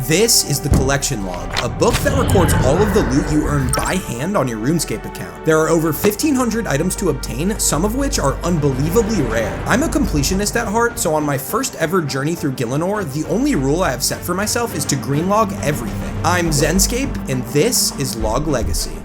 This is the collection log, a book that records all of the loot you earn by hand on your RuneScape account. There are over 1,500 items to obtain, some of which are unbelievably rare. I'm a completionist at heart, so on my first ever journey through Gielinor, the only rule I have set for myself is to greenlog everything. I'm Zenscape, and this is Log Legacy.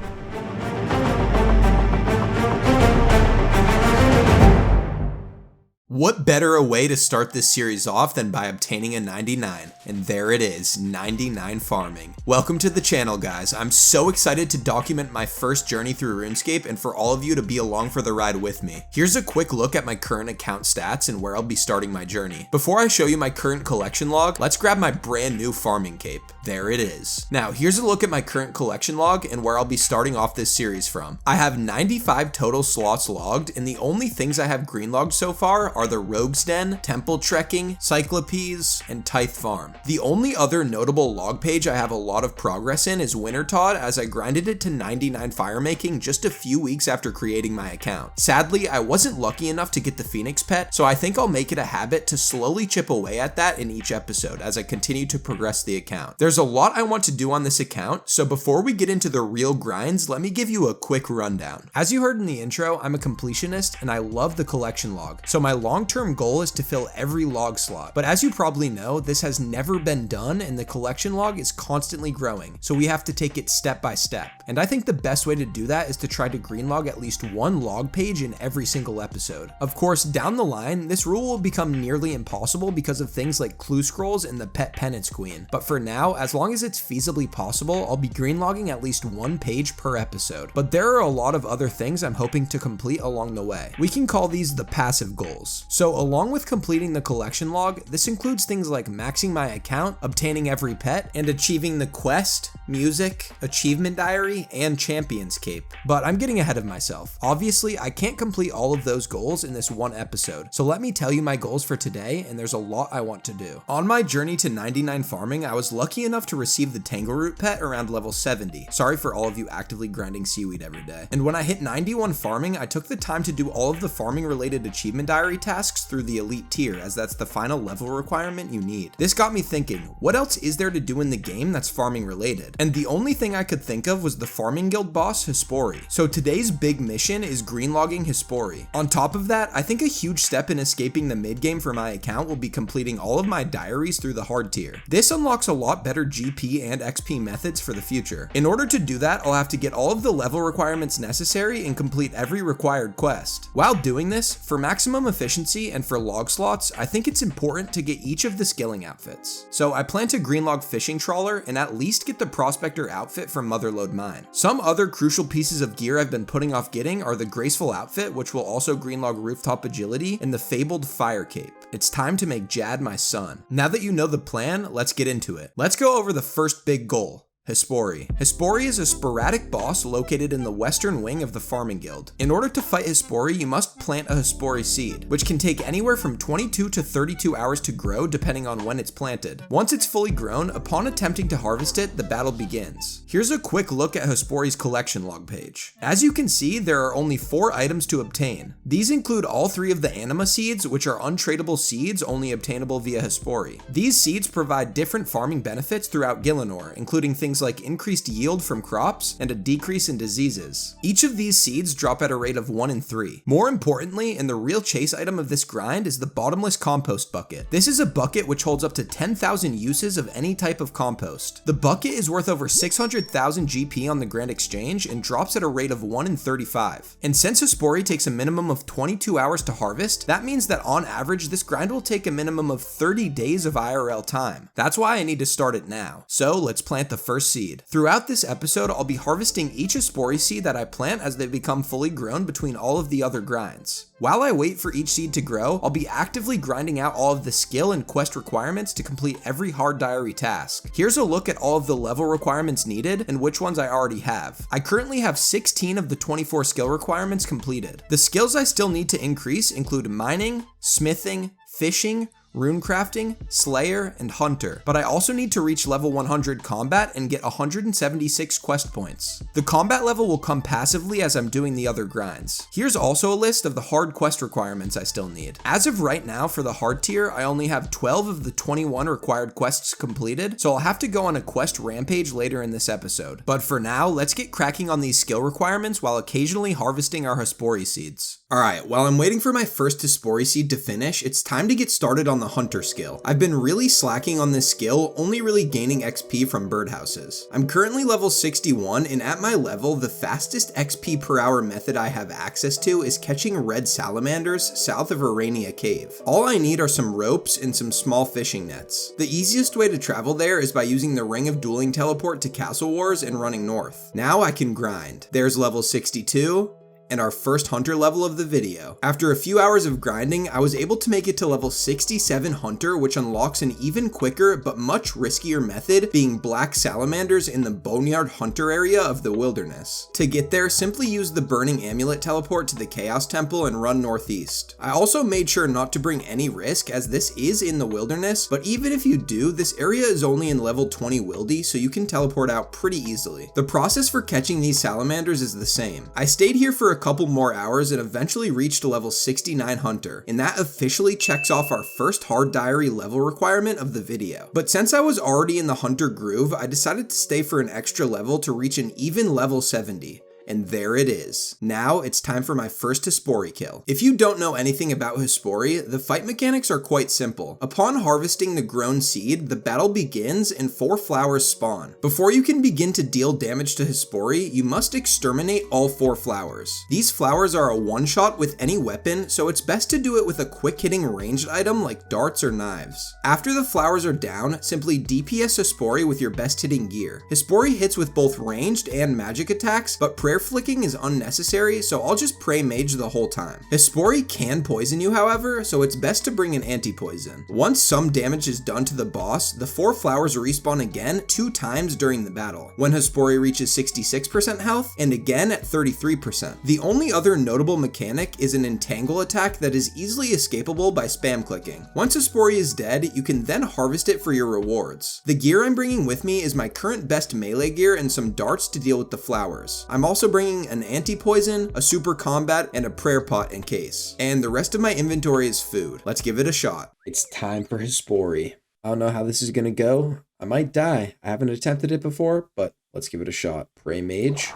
What better a way to start this series off than by obtaining a 99? And there it is, 99 farming. Welcome to the channel, guys. I'm so excited to document my first journey through RuneScape and for all of you to be along for the ride with me. Here's a quick look at my current account stats and where I'll be starting my journey. Before I show you my current collection log, let's grab my brand new farming cape. There it is. Now, here's a look at my current collection log and where I'll be starting off this series from. I have 95 total slots logged, and the only things I have greenlogged so far are the Rogue's Den, Temple Trekking, Cyclopes, and Tithe Farm. The only other notable log page I have a lot of progress in is Wintertod, as I grinded it to 99 firemaking just a few weeks after creating my account. Sadly, I wasn't lucky enough to get the Phoenix pet, so I think I'll make it a habit to slowly chip away at that in each episode as I continue to progress the account. There's a lot I want to do on this account, so before we get into the real grinds, let me give you a quick rundown. As you heard in the intro, I'm a completionist and I love the collection log, so my long-term goal is to fill every log slot. But as you probably know, this has never been done and the collection log is constantly growing, so we have to take it step by step. And I think the best way to do that is to try to greenlog at least one log page in every single episode. Of course, down the line, this rule will become nearly impossible because of things like clue scrolls and the pet penance queen. But for now, as long as it's feasibly possible, I'll be greenlogging at least one page per episode. But there are a lot of other things I'm hoping to complete along the way. We can call these the passive goals. So along with completing the collection log, this includes things like maxing my account, obtaining every pet, and achieving the quest, music, achievement diary, and champion's cape. But I'm getting ahead of myself. Obviously, I can't complete all of those goals in this one episode, so let me tell you my goals for today, and there's a lot I want to do. On my journey to 99 farming, I was lucky enough to receive the Tangleroot pet around level 70. Sorry for all of you actively grinding seaweed every day. And when I hit 91 farming, I took the time to do all of the farming related achievement diary tasks through the elite tier, as that's the final level requirement you need. This got me thinking, what else is there to do in the game that's farming related? And the only thing I could think of was the farming guild boss, Hespori. So today's big mission is greenlogging Hespori. On top of that, I think a huge step in escaping the mid game for my account will be completing all of my diaries through the hard tier. This unlocks a lot better GP and XP methods for the future. In order to do that, I'll have to get all of the level requirements necessary and complete every required quest. While doing this, for maximum efficiency and for log slots, I think it's important to get each of the skilling outfits. So I plan to greenlog Fishing Trawler and at least get the Prospector outfit from Motherlode Mine. Some other crucial pieces of gear I've been putting off getting are the Graceful outfit, which will also greenlog Rooftop Agility, and the Fabled Fire Cape. It's time to make Jad my son. Now that you know the plan, let's get into it. Let's go over the first big goal. Hespori. Hespori is a sporadic boss located in the western wing of the Farming Guild. In order to fight Hespori, you must plant a Hespori seed, which can take anywhere from 22 to 32 hours to grow depending on when it's planted. Once it's fully grown, upon attempting to harvest it, the battle begins. Here's a quick look at Hespori's collection log page. As you can see, there are only 4 items to obtain. These include all 3 of the anima seeds, which are untradeable seeds only obtainable via Hespori. These seeds provide different farming benefits throughout Gielinor, including things like increased yield from crops and a decrease in diseases. Each of these seeds drop at a rate of 1 in 3. More importantly, and the real chase item of this grind is the bottomless compost bucket. This is a bucket which holds up to 10,000 uses of any type of compost. The bucket is worth over 600,000 GP on the Grand Exchange and drops at a rate of 1 in 35. And since Hespori takes a minimum of 22 hours to harvest, that means that on average this grind will take a minimum of 30 days of IRL time. That's why I need to start it now. So let's plant the first seed. Throughout this episode, I'll be harvesting each Hespori seed that I plant as they become fully grown between all of the other grinds. While I wait for each seed to grow, I'll be actively grinding out all of the skill and quest requirements to complete every hard diary task. Here's a look at all of the level requirements needed and which ones I already have. I currently have 16 of the 24 skill requirements completed. The skills I still need to increase include mining, smithing, fishing, runecrafting, slayer, and hunter, but I also need to reach level 100 combat and get 176 quest points. The combat level will come passively as I'm doing the other grinds. Here's also a list of the hard quest requirements I still need. As of right now for the hard tier, I only have 12 of the 21 required quests completed, so I'll have to go on a quest rampage later in this episode. But for now, let's get cracking on these skill requirements while occasionally harvesting our Hespori seeds. Alright, while I'm waiting for my first Hespori seed to finish, it's time to get started on the hunter skill. I've been really slacking on this skill, only really gaining XP from birdhouses. I'm currently level 61, and at my level, the fastest XP per hour method I have access to is catching red salamanders south of Arania Cave. All I need are some ropes and some small fishing nets. The easiest way to travel there is by using the Ring of Dueling teleport to Castle Wars and running north. Now I can grind. There's level 62, and our first hunter level of the video. After a few hours of grinding, I was able to make it to level 67 hunter, which unlocks an even quicker but much riskier method, being black salamanders in the Boneyard Hunter area of the wilderness. To get there, simply use the Burning Amulet teleport to the Chaos Temple and run northeast. I also made sure not to bring any risk, as this is in the wilderness, but even if you do, this area is only in level 20 wildy, so you can teleport out pretty easily. The process for catching these salamanders is the same. I stayed here for a couple more hours and eventually reached level 69 hunter, and that officially checks off our first hard diary level requirement of the video. But since I was already in the hunter groove, I decided to stay for an extra level to reach an even level 70. And there it is. Now it's time for my first Hespori kill. If you don't know anything about Hespori, the fight mechanics are quite simple. Upon harvesting the grown seed, the battle begins and 4 flowers spawn. Before you can begin to deal damage to Hespori, you must exterminate all 4 flowers. These flowers are a one-shot with any weapon, so it's best to do it with a quick-hitting ranged item like darts or knives. After the flowers are down, simply DPS Hespori with your best-hitting gear. Hespori hits with both ranged and magic attacks, but prayer flicking is unnecessary, so I'll just pray mage the whole time. Hespori can poison you, however, so it's best to bring an anti-poison. Once some damage is done to the boss, the 4 flowers respawn again 2 times during the battle, when Hespori reaches 66% health, and again at 33%. The only other notable mechanic is an entangle attack that is easily escapable by spam clicking. Once Hespori is dead, you can then harvest it for your rewards. The gear I'm bringing with me is my current best melee gear and some darts to deal with the flowers. I'm also bringing an anti-poison, a super combat, and a prayer pot in case. And the rest of my inventory is food. Let's give it a shot. It's time for Hespori. I don't know how this is gonna go. I might die. I haven't attempted it before, but let's give it a shot. Pray mage.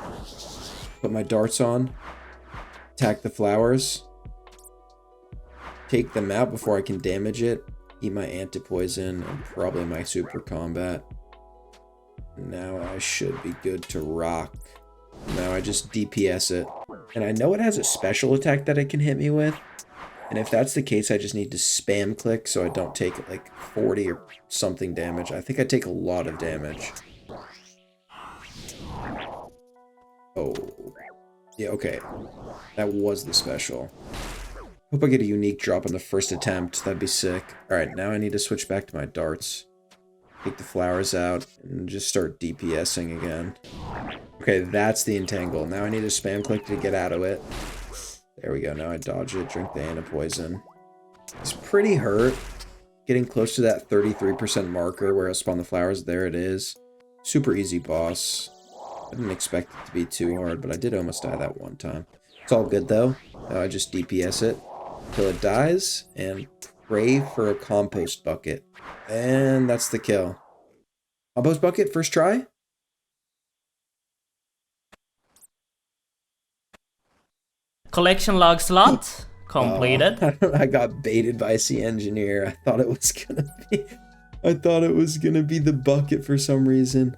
Put my darts on. Attack the flowers. Take them out before I can damage it. Eat my anti-poison and probably my super combat. Now I should be good to rock. Now I just DPS it. And I know it has a special attack that it can hit me with. And if that's the case, I just need to spam click so I don't take like 40 or something damage. I think I take a lot of damage. Oh. Yeah, okay. That was the special. Hope I get a unique drop on the first attempt. That'd be sick. Alright, now I need to switch back to my darts. Take the flowers out and just start DPSing again. Okay, that's the entangle. Now I need to spam click to get out of it. There we go. Now I dodge it, drink the anti-poison. It's pretty hurt. Getting close to that 33% marker where I spawn the flowers. There it is. Super easy boss. I didn't expect it to be too hard, but I did almost die that one time. It's all good though. Now I just DPS it till it dies and pray for a compost bucket. And that's the kill. Compost bucket, first try. Collection log slot completed. I got baited by C engineer. I thought it was gonna be the bucket for some reason.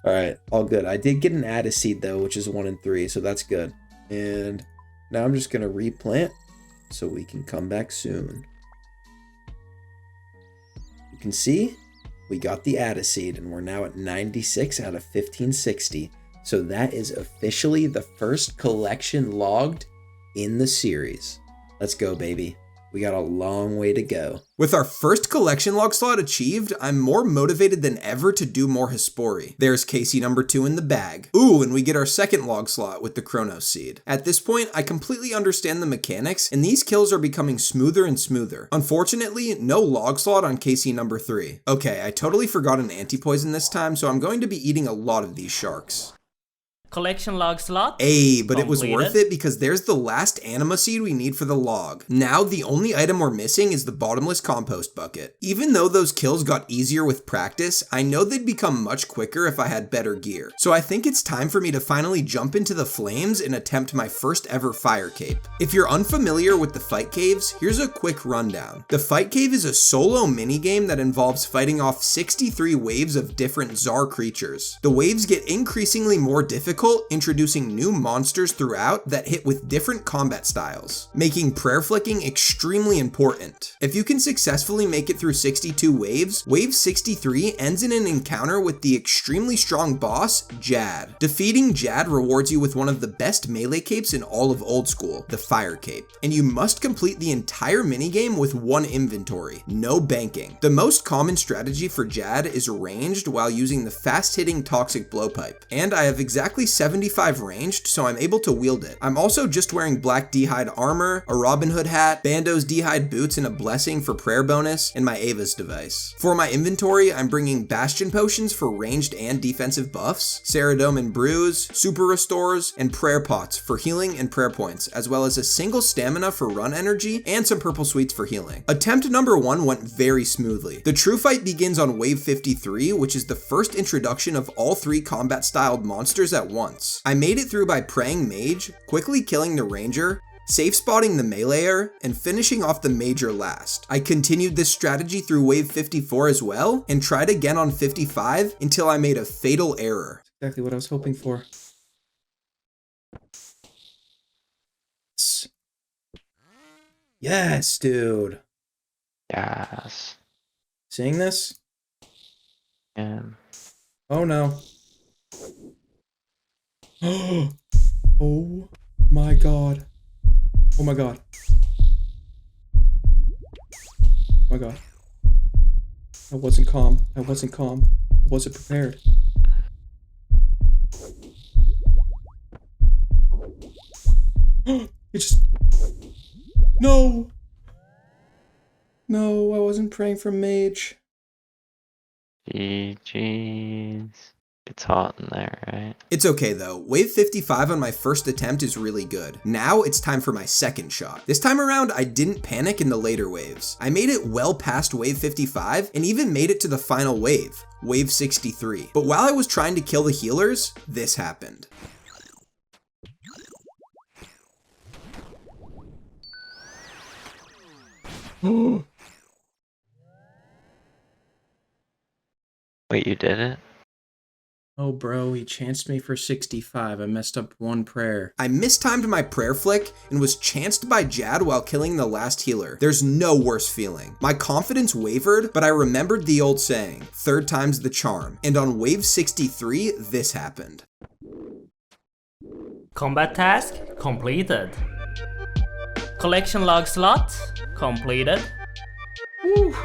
All right, all good. I did get an add a seed though, which is 1 in 3, so that's good. And now I'm just gonna replant so we can come back soon. You can see we got the add a seed and we're now at 96 out of 1560. So that is officially the first collection logged in the series. Let's go, baby. We got a long way to go. With our first collection log slot achieved, I'm more motivated than ever to do more Hespori. There's Casey number 2 in the bag. Ooh, and we get our second log slot with the Chronos seed. At this point, I completely understand the mechanics, and these kills are becoming smoother and smoother. Unfortunately, no log slot on Casey number 3. Okay, I totally forgot an anti-poison this time, so I'm going to be eating a lot of these sharks. Collection log slot. Hey, but it was completed. worth it because there's the last anima seed we need for the log. Now the only item we're missing is the bottomless compost bucket. Even though those kills got easier with practice, I know they'd become much quicker if I had better gear. So I think it's time for me to finally jump into the flames and attempt my first ever fire cape. If you're unfamiliar with the fight caves, here's a quick rundown. The fight cave is a solo minigame that involves fighting off 63 waves of different Tsar creatures. The waves get increasingly more difficult, introducing new monsters throughout that hit with different combat styles, making prayer flicking extremely important. If you can successfully make it through 62 waves, wave 63 ends in an encounter with the extremely strong boss, Jad. Defeating Jad rewards you with one of the best melee capes in all of Old School, the Fire Cape, and you must complete the entire minigame with one inventory, no banking. The most common strategy for Jad is ranged while using the fast-hitting Toxic Blowpipe, and I have exactly 75 ranged, so I'm able to wield it. I'm also just wearing black d'hide armor, a Robin Hood hat, Bando's d'hide boots, and a blessing for prayer bonus, and my Ava's device. For my inventory, I'm bringing Bastion potions for ranged and defensive buffs, Ceridome and Bruise, Super Restores, and prayer pots for healing and prayer points, as well as a single stamina for run energy and some purple sweets for healing. Attempt number 1 went very smoothly. The true fight begins on wave 53, which is the first introduction of all 3 combat styled monsters at once. I made it through by praying mage, quickly killing the ranger, safe spotting the meleeer, and finishing off the major last. I continued this strategy through wave 54 as well, and tried again on 55 until I made a fatal error. Exactly what I was hoping for. Yes, dude. Yes. Seeing this? And Oh no. Oh my god. Oh my god. Oh my god. I wasn't calm. I wasn't calm. I wasn't prepared. It just... No! No, I wasn't praying for mage. GG's. It's hot in there, right? It's okay though, wave 55 on my first attempt is really good. Now it's time for my second shot. This time around, I didn't panic in the later waves. I made it well past wave 55 and even made it to the final wave, wave 63. But while I was trying to kill the healers, this happened. Wait, you did it? Oh, bro, he chanced me for 65. I messed up one prayer. I mistimed my prayer flick and was chanced by Jad while killing the last healer. There's no worse feeling. My confidence wavered, but I remembered the old saying, third time's the charm. And on wave 63, this happened. Combat task completed. Collection log slot completed. Woo.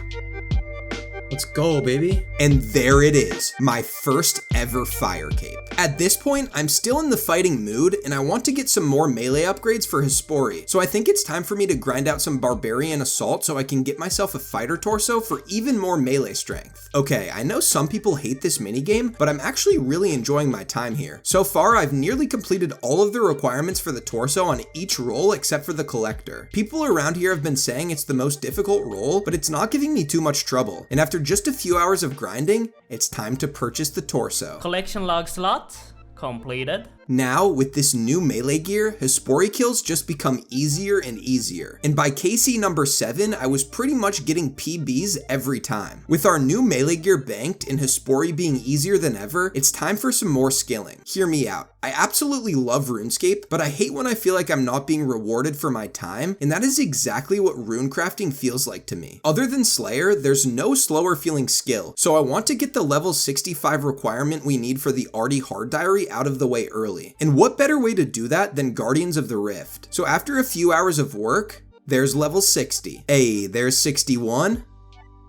Let's go, baby. And there it is, my first ever fire cape. At this point, I'm still in the fighting mood, and I want to get some more melee upgrades for Hespori, so I think it's time for me to grind out some barbarian assault so I can get myself a fighter torso for even more melee strength. Okay, I know some people hate this minigame, but I'm actually really enjoying my time here. So far, I've nearly completed all of the requirements for the torso on each role except for the collector. People around here have been saying it's the most difficult role, but it's not giving me too much trouble, and after just a few hours of grinding, it's time to purchase the torso. Collection log slot completed. Now, with this new melee gear, Hespori kills just become easier and easier. And by KC number 7, I was pretty much getting PBs every time. With our new melee gear banked and Hespori being easier than ever, it's time for some more skilling. Hear me out. I absolutely love RuneScape, but I hate when I feel like I'm not being rewarded for my time, and that is exactly what runecrafting feels like to me. Other than Slayer, there's no slower feeling skill, so I want to get the level 65 requirement we need for the Artie Hard Diary out of the way early. And what better way to do that than Guardians of the Rift? So after a few hours of work, There's level 60. Hey, there's 61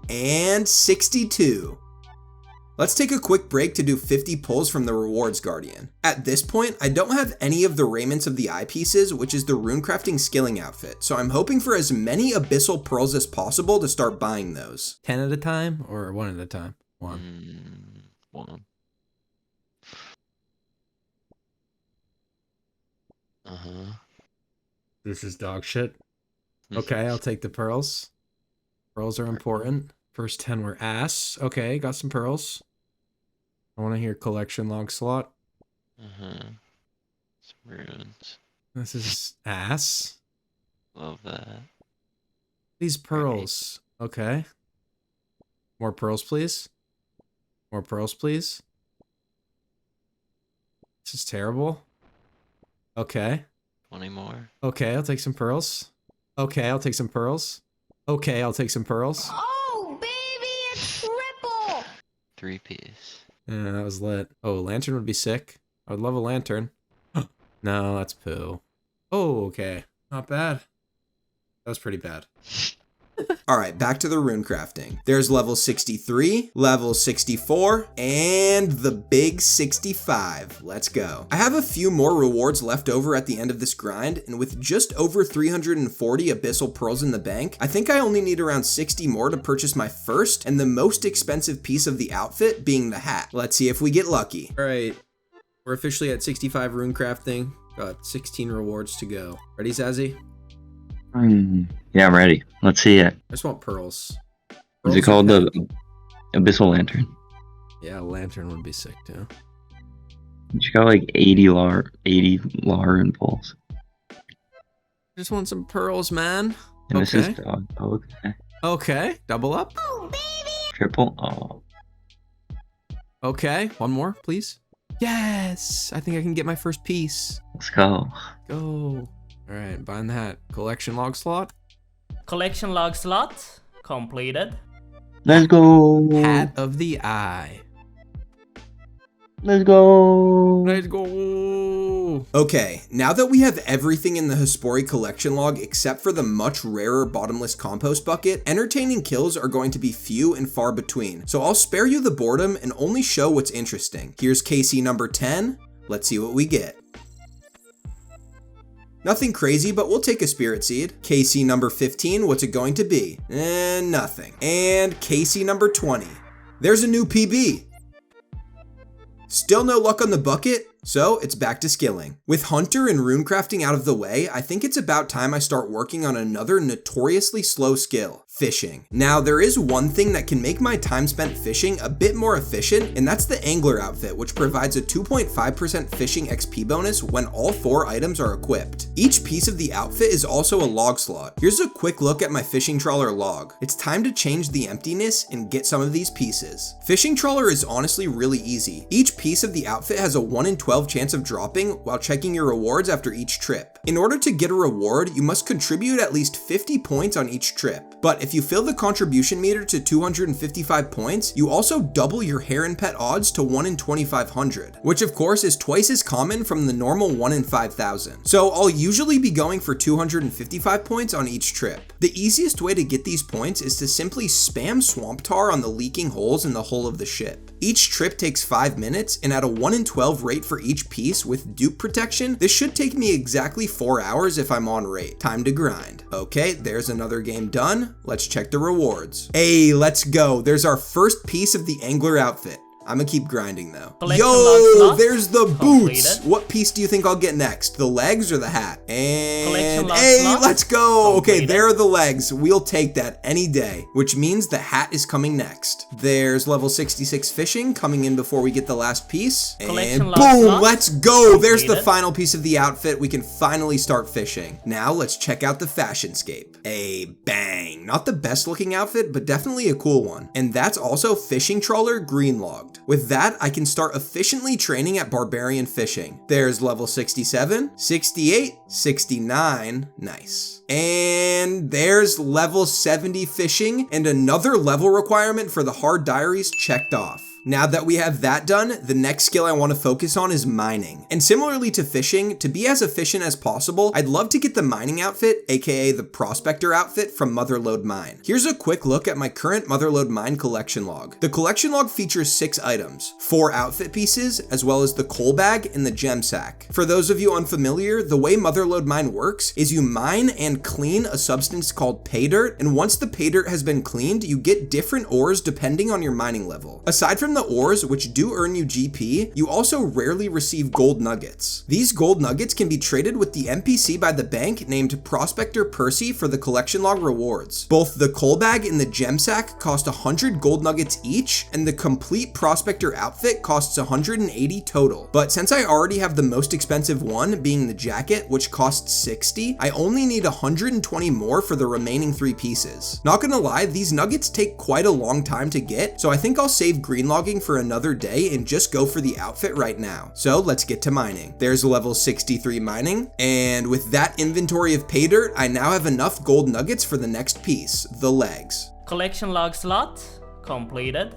and 62. Let's take a quick break to do 50 pulls from the rewards guardian. At this point, I don't have any of the raiments of the eye pieces, which is the runecrafting skilling outfit, so I'm hoping for as many abyssal pearls as possible to start buying those. 10 at a time or 1 at a time? 1. 1. This is dog shit. Okay, I'll take the pearls. Pearls are important. First 10 were ass. Okay, got some pearls. I want to hear collection log slot. Some runes. This is ass. Love that. These pearls. Okay. More pearls, please. More pearls, please. This is terrible. Okay. 20 more. Okay, I'll take some pearls. Okay, I'll take some pearls. Okay, I'll take some pearls. Oh, baby, it's triple! 3-piece. Yeah, that was lit. Oh, a lantern would be sick. I would love a lantern. No, that's poo. Oh, okay. Not bad. That was pretty bad. Alright, back to the rune crafting. There's level 63, level 64, and the big 65. Let's go. I have a few more rewards left over at the end of this grind, and with just over 340 abyssal pearls in the bank, I think I only need around 60 more to purchase my first and the most expensive piece of the outfit, being the hat. Let's see if we get lucky. Alright, we're officially at 65 rune crafting. Got 16 rewards to go. Ready, Zazzy? Yeah, I'm ready. Let's see it. I just want pearls. Is it called the Abyssal Lantern? Yeah, a lantern would be sick too. You got like 80 lar and pulls. Just want some pearls, man. And this is Okay. dog. Oh, okay. Okay, double up. Oh, baby! Triple. Oh. Okay, one more, please. Yes, I think I can get my first piece. Let's go. Go. All right, buying the hat. Collection log slot. Collection log slot completed. Let's go. Hat of the eye. Let's go. Let's go. Okay, now that we have everything in the Hespori collection log except for the much rarer bottomless compost bucket, entertaining kills are going to be few and far between, so I'll spare you the boredom and only show what's interesting. Here's KC number 10, let's see what we get. Nothing crazy, but we'll take a spirit seed. KC number 15, what's it going to be? Nothing. And KC number 20. There's a new PB. Still no luck on the bucket, so it's back to skilling. With Hunter and runecrafting out of the way, I think it's about time I start working on another notoriously slow skill, fishing. Now, there is one thing that can make my time spent fishing a bit more efficient, and that's the angler outfit, which provides a 2.5% fishing XP bonus when all 4 items are equipped. Each piece of the outfit is also a log slot. Here's a quick look at my fishing trawler log. It's time to change the emptiness and get some of these pieces. Fishing trawler is honestly really easy. Each piece of the outfit has a 1 in 12 chance of dropping while checking your rewards after each trip. In order to get a reward, you must contribute at least 50 points on each trip. But if you fill the contribution meter to 255 points, you also double your heron pet odds to 1 in 2500, which of course is twice as common from the normal 1 in 5000. So I'll usually be going for 255 points on each trip. The easiest way to get these points is to simply spam swamp tar on the leaking holes in the hull of the ship. Each trip takes 5 minutes, and at a 1 in 12 rate for each piece with dupe protection, this should take me exactly 4 hours if I'm on rate. Time to grind. Okay, there's another game done. Let's check the rewards. Hey, let's go. There's our first piece of the angler outfit. I'm gonna keep grinding though. Collection Yo, log slot there's the boots. completed. What piece do you think I'll get next? The legs or the hat? And Collection log hey, slot let's go. Okay, completed. there are the legs. We'll take that any day, which means the hat is coming next. There's level 66 fishing coming in before we get the last piece. Collection And log boom, slot let's go. There's the completed. final piece of the outfit. We can finally start fishing. Now let's check out the fashionscape. A bang. Not the best looking outfit, but definitely a cool one. And that's also fishing trawler green logged. With that, I can start efficiently training at barbarian fishing. There's level 67, 68, 69, nice. And there's level 70 fishing and another level requirement for the hard diaries checked off. Now that we have that done, the next skill I want to focus on is mining. And similarly to fishing, to be as efficient as possible, I'd love to get the mining outfit, aka the prospector outfit from Motherlode Mine. Here's a quick look at my current Motherlode Mine collection log. The collection log features 6 items, 4 outfit pieces, as well as the coal bag and the gem sack. For those of you unfamiliar, the way Motherlode Mine works is you mine and clean a substance called pay dirt, and once the pay dirt has been cleaned, you get different ores depending on your mining level. Aside from the ores, which do earn you GP, you also rarely receive gold nuggets. These gold nuggets can be traded with the NPC by the bank named Prospector Percy for the collection log rewards. Both the coal bag and the gem sack cost 100 gold nuggets each, and the complete prospector outfit costs 180 total. But since I already have the most expensive one, being the jacket, which costs 60, I only need 120 more for the remaining 3 pieces. Not gonna lie, these nuggets take quite a long time to get, so I think I'll save green logging for another day and just go for the outfit right now. So let's get to mining. There's level 63 mining, and with that inventory of pay dirt, I now have enough gold nuggets for the next piece, the legs. Collection log slot completed.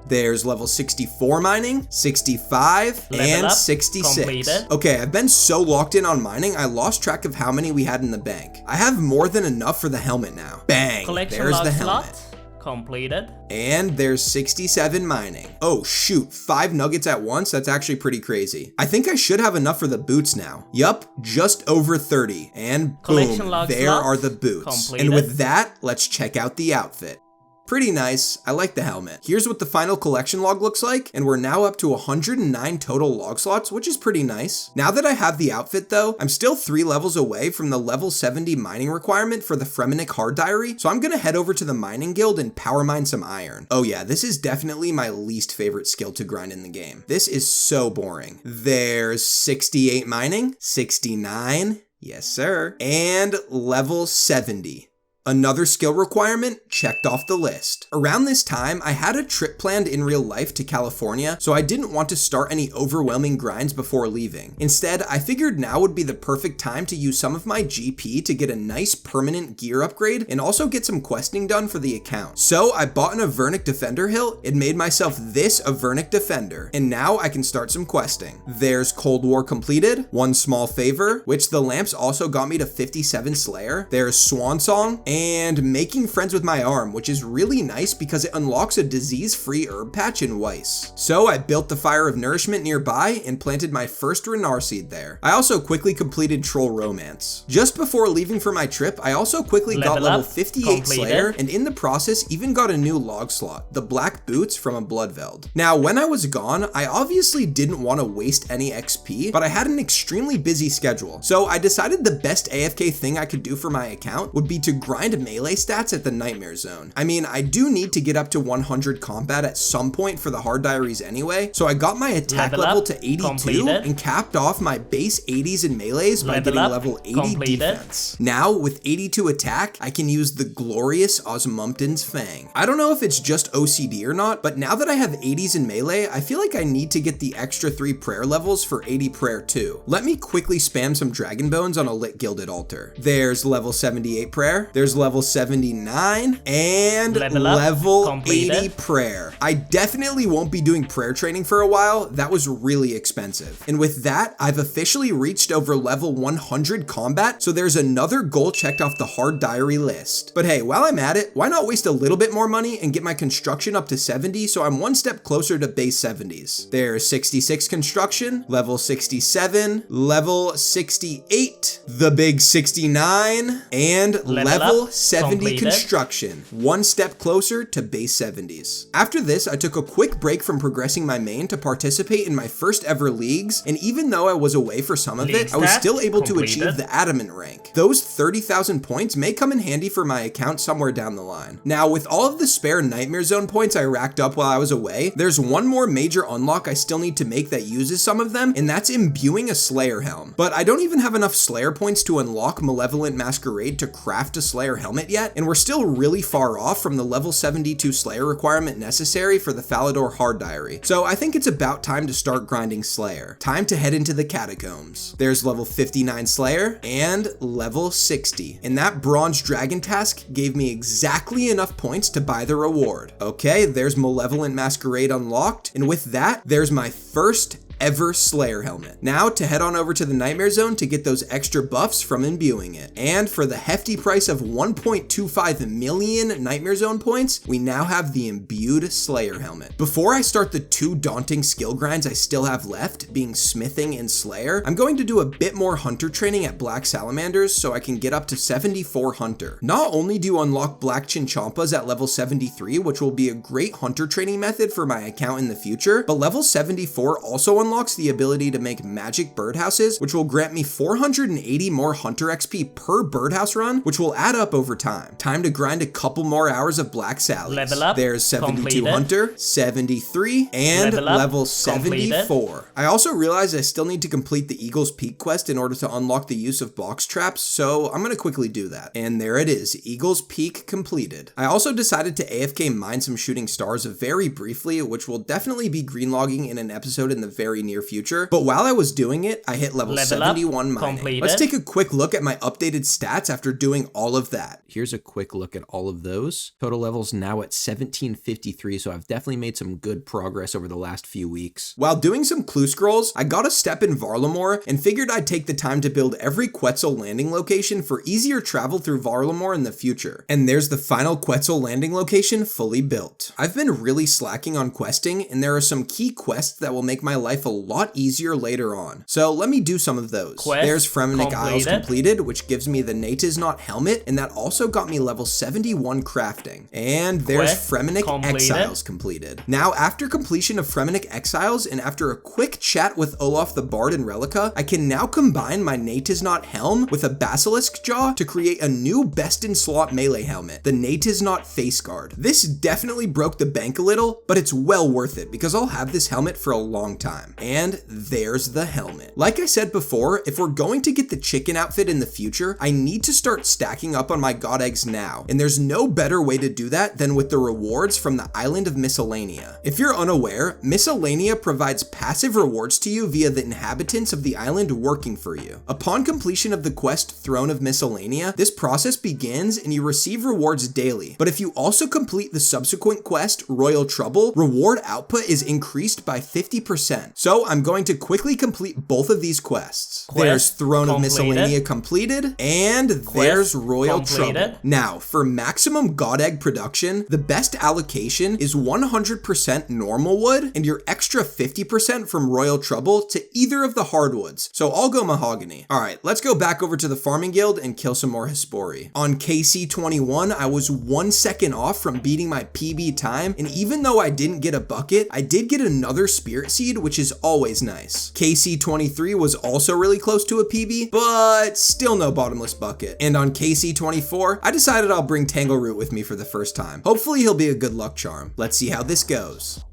There's level 64 mining, 65, Level and up, 66. completed. Okay, I've been so locked in on mining, I lost track of how many we had in the bank. I have more than enough for the helmet now. Bang, Collection there's log the helmet. slot completed. And there's 67 mining. Oh shoot, 5 nuggets at once? That's actually pretty crazy. I think I should have enough for the boots now. Yup, just over 30. And Collection boom, log there slot are the boots. completed. And with that, let's check out the outfit. Pretty nice, I like the helmet. Here's what the final collection log looks like, and we're now up to 109 total log slots, which is pretty nice. Now that I have the outfit though, I'm still 3 levels away from the level 70 mining requirement for the Fremenic Hard Diary, so I'm gonna head over to the mining guild and power mine some iron. Oh yeah, this is definitely my least favorite skill to grind in the game. This is so boring. There's 68 mining, 69, yes sir, and level 70. Another skill requirement checked off the list. Around this time, I had a trip planned in real life to California, so I didn't want to start any overwhelming grinds before leaving. Instead, I figured now would be the perfect time to use some of my GP to get a nice permanent gear upgrade and also get some questing done for the account. So I bought an Avernic Defender hilt and made myself this Avernic Defender, and now I can start some questing. There's Cold War completed, one small favor, which the lamps also got me to 57 Slayer. There's Swan Song, and making friends with my arm, which is really nice because it unlocks a disease-free herb patch in Weiss. So I built the Fire of Nourishment nearby and planted my first Renar seed there. I also quickly completed Troll Romance. Just before leaving for my trip, I also quickly got level 58 completed. Slayer, and in the process even got a new log slot, the Black Boots from a Bloodveld. Now, when I was gone, I obviously didn't want to waste any XP, but I had an extremely busy schedule. So I decided the best AFK thing I could do for my account would be to grind melee stats at the Nightmare Zone. I mean, I do need to get up to 100 combat at some point for the Hard Diaries anyway, so I got my attack level to 82 completed. and capped off my base 80s in melees by getting level 80 completed. defense. Now, with 82 attack, I can use the glorious Osmumpton's Fang. I don't know if it's just OCD or not, but now that I have 80s in melee, I feel like I need to get the extra 3 prayer levels for 80 prayer too. Let me quickly spam some Dragon Bones on a lit gilded altar. There's level 78 prayer, there's level 79, and level 80 prayer. I definitely won't be doing prayer training for a while. That was really expensive. And with that, I've officially reached over level 100 combat, so there's another goal checked off the Hard Diary list. But hey, while I'm at it, why not waste a little bit more money and get my construction up to 70 so I'm one step closer to base 70s. There's 66 construction, level 67, level 68, the big 69, and level 70 completed. construction, one step closer to base 70s. After this, I took a quick break from progressing my main to participate in my first ever leagues, and even though I was away for some of it, I was still able to achieve the Adamant rank. Those 30,000 points may come in handy for my account somewhere down the line. Now, with all of the spare Nightmare Zone points I racked up while I was away, there's one more major unlock I still need to make that uses some of them, and that's imbuing a Slayer helm. But I don't even have enough Slayer points to unlock Malevolent Masquerade to craft a Slayer Slayer helmet yet, and we're still really far off from the level 72 Slayer requirement necessary for the Falador Hard Diary. So I think it's about time to start grinding Slayer. Time to head into the catacombs. There's level 59 Slayer and level 60. And that bronze dragon task gave me exactly enough points to buy the reward. Okay, there's Malevolent Masquerade unlocked, and with that, there's my first ever Slayer helmet. Now to head on over to the Nightmare Zone to get those extra buffs from imbuing it. And for the hefty price of 1.25 million Nightmare Zone points, we now have the imbued Slayer helmet. Before I start the two daunting skill grinds I still have left, being smithing and Slayer, I'm going to do a bit more hunter training at Black Salamanders so I can get up to 74 hunter. Not only do you unlock Black Chinchampas at level 73, which will be a great hunter training method for my account in the future, but level 74 also unlocks the ability to make magic birdhouses, which will grant me 480 more hunter XP per birdhouse run, which will add up over time. Time to grind a couple more hours of Black Sallies. Level up. There's 72 Completed. hunter, 73, and Level up. level 74. I also realized I still need to complete the Eagle's Peak quest in order to unlock the use of box traps, so I'm gonna quickly do that. And there it is, Eagle's Peak completed. I also decided to AFK mine some shooting stars very briefly, which will definitely be greenlogging in an episode in the very near future. But while I was doing it, I hit level 71 mining. Completed. Let's take a quick look at my updated stats after doing all of that. Here's a quick look at all of those. Total levels now at 1753, so I've definitely made some good progress over the last few weeks. While doing some clue scrolls, I got a step in Varlamore and figured I'd take the time to build every Quetzal landing location for easier travel through Varlamore in the future. And there's the final Quetzal landing location fully built. I've been really slacking on questing, and there are some key quests that will make my life a lot easier later on. So let me do some of those. Quest There's Fremenic Isles completed. completed, which gives me the Natisnot helmet, and that also got me level 71 crafting. And there's Quest Fremenic completed. Exiles completed. Now, after completion of Fremenic Exiles, and after a quick chat with Olaf the Bard and Relica, I can now combine my Natisnot helm with a Basilisk Jaw to create a new best-in-slot melee helmet, the Natisnot Face Guard. This definitely broke the bank a little, but it's well worth it because I'll have this helmet for a long time. And there's the helmet. Like I said before, if we're going to get the chicken outfit in the future, I need to start stacking up on my god eggs now, and there's no better way to do that than with the rewards from the Island of Miscellanea. If you're unaware, Miscellanea provides passive rewards to you via the inhabitants of the island working for you. Upon completion of the quest Throne of Miscellanea, this process begins and you receive rewards daily, but if you also complete the subsequent quest Royal Trouble, reward output is increased by 50%. So I'm going to quickly complete both of these quests. There's Throne of completed. Miscellanea completed, and there's Royal completed. Trouble. Now, for maximum god egg production, the best allocation is 100% normal wood and your extra 50% from Royal Trouble to either of the hardwoods. So I'll go mahogany. All right, let's go back over to the farming guild and kill some more Hespori. On KC21, I was 1 second off from beating my PB time, and even though I didn't get a bucket, I did get another spirit seed, which is always nice. KC23 was also really close to a PB, but still no bottomless bucket. And on KC24, I decided I'll bring Tangleroot with me for the first time. Hopefully he'll be a good luck charm. Let's see how this goes.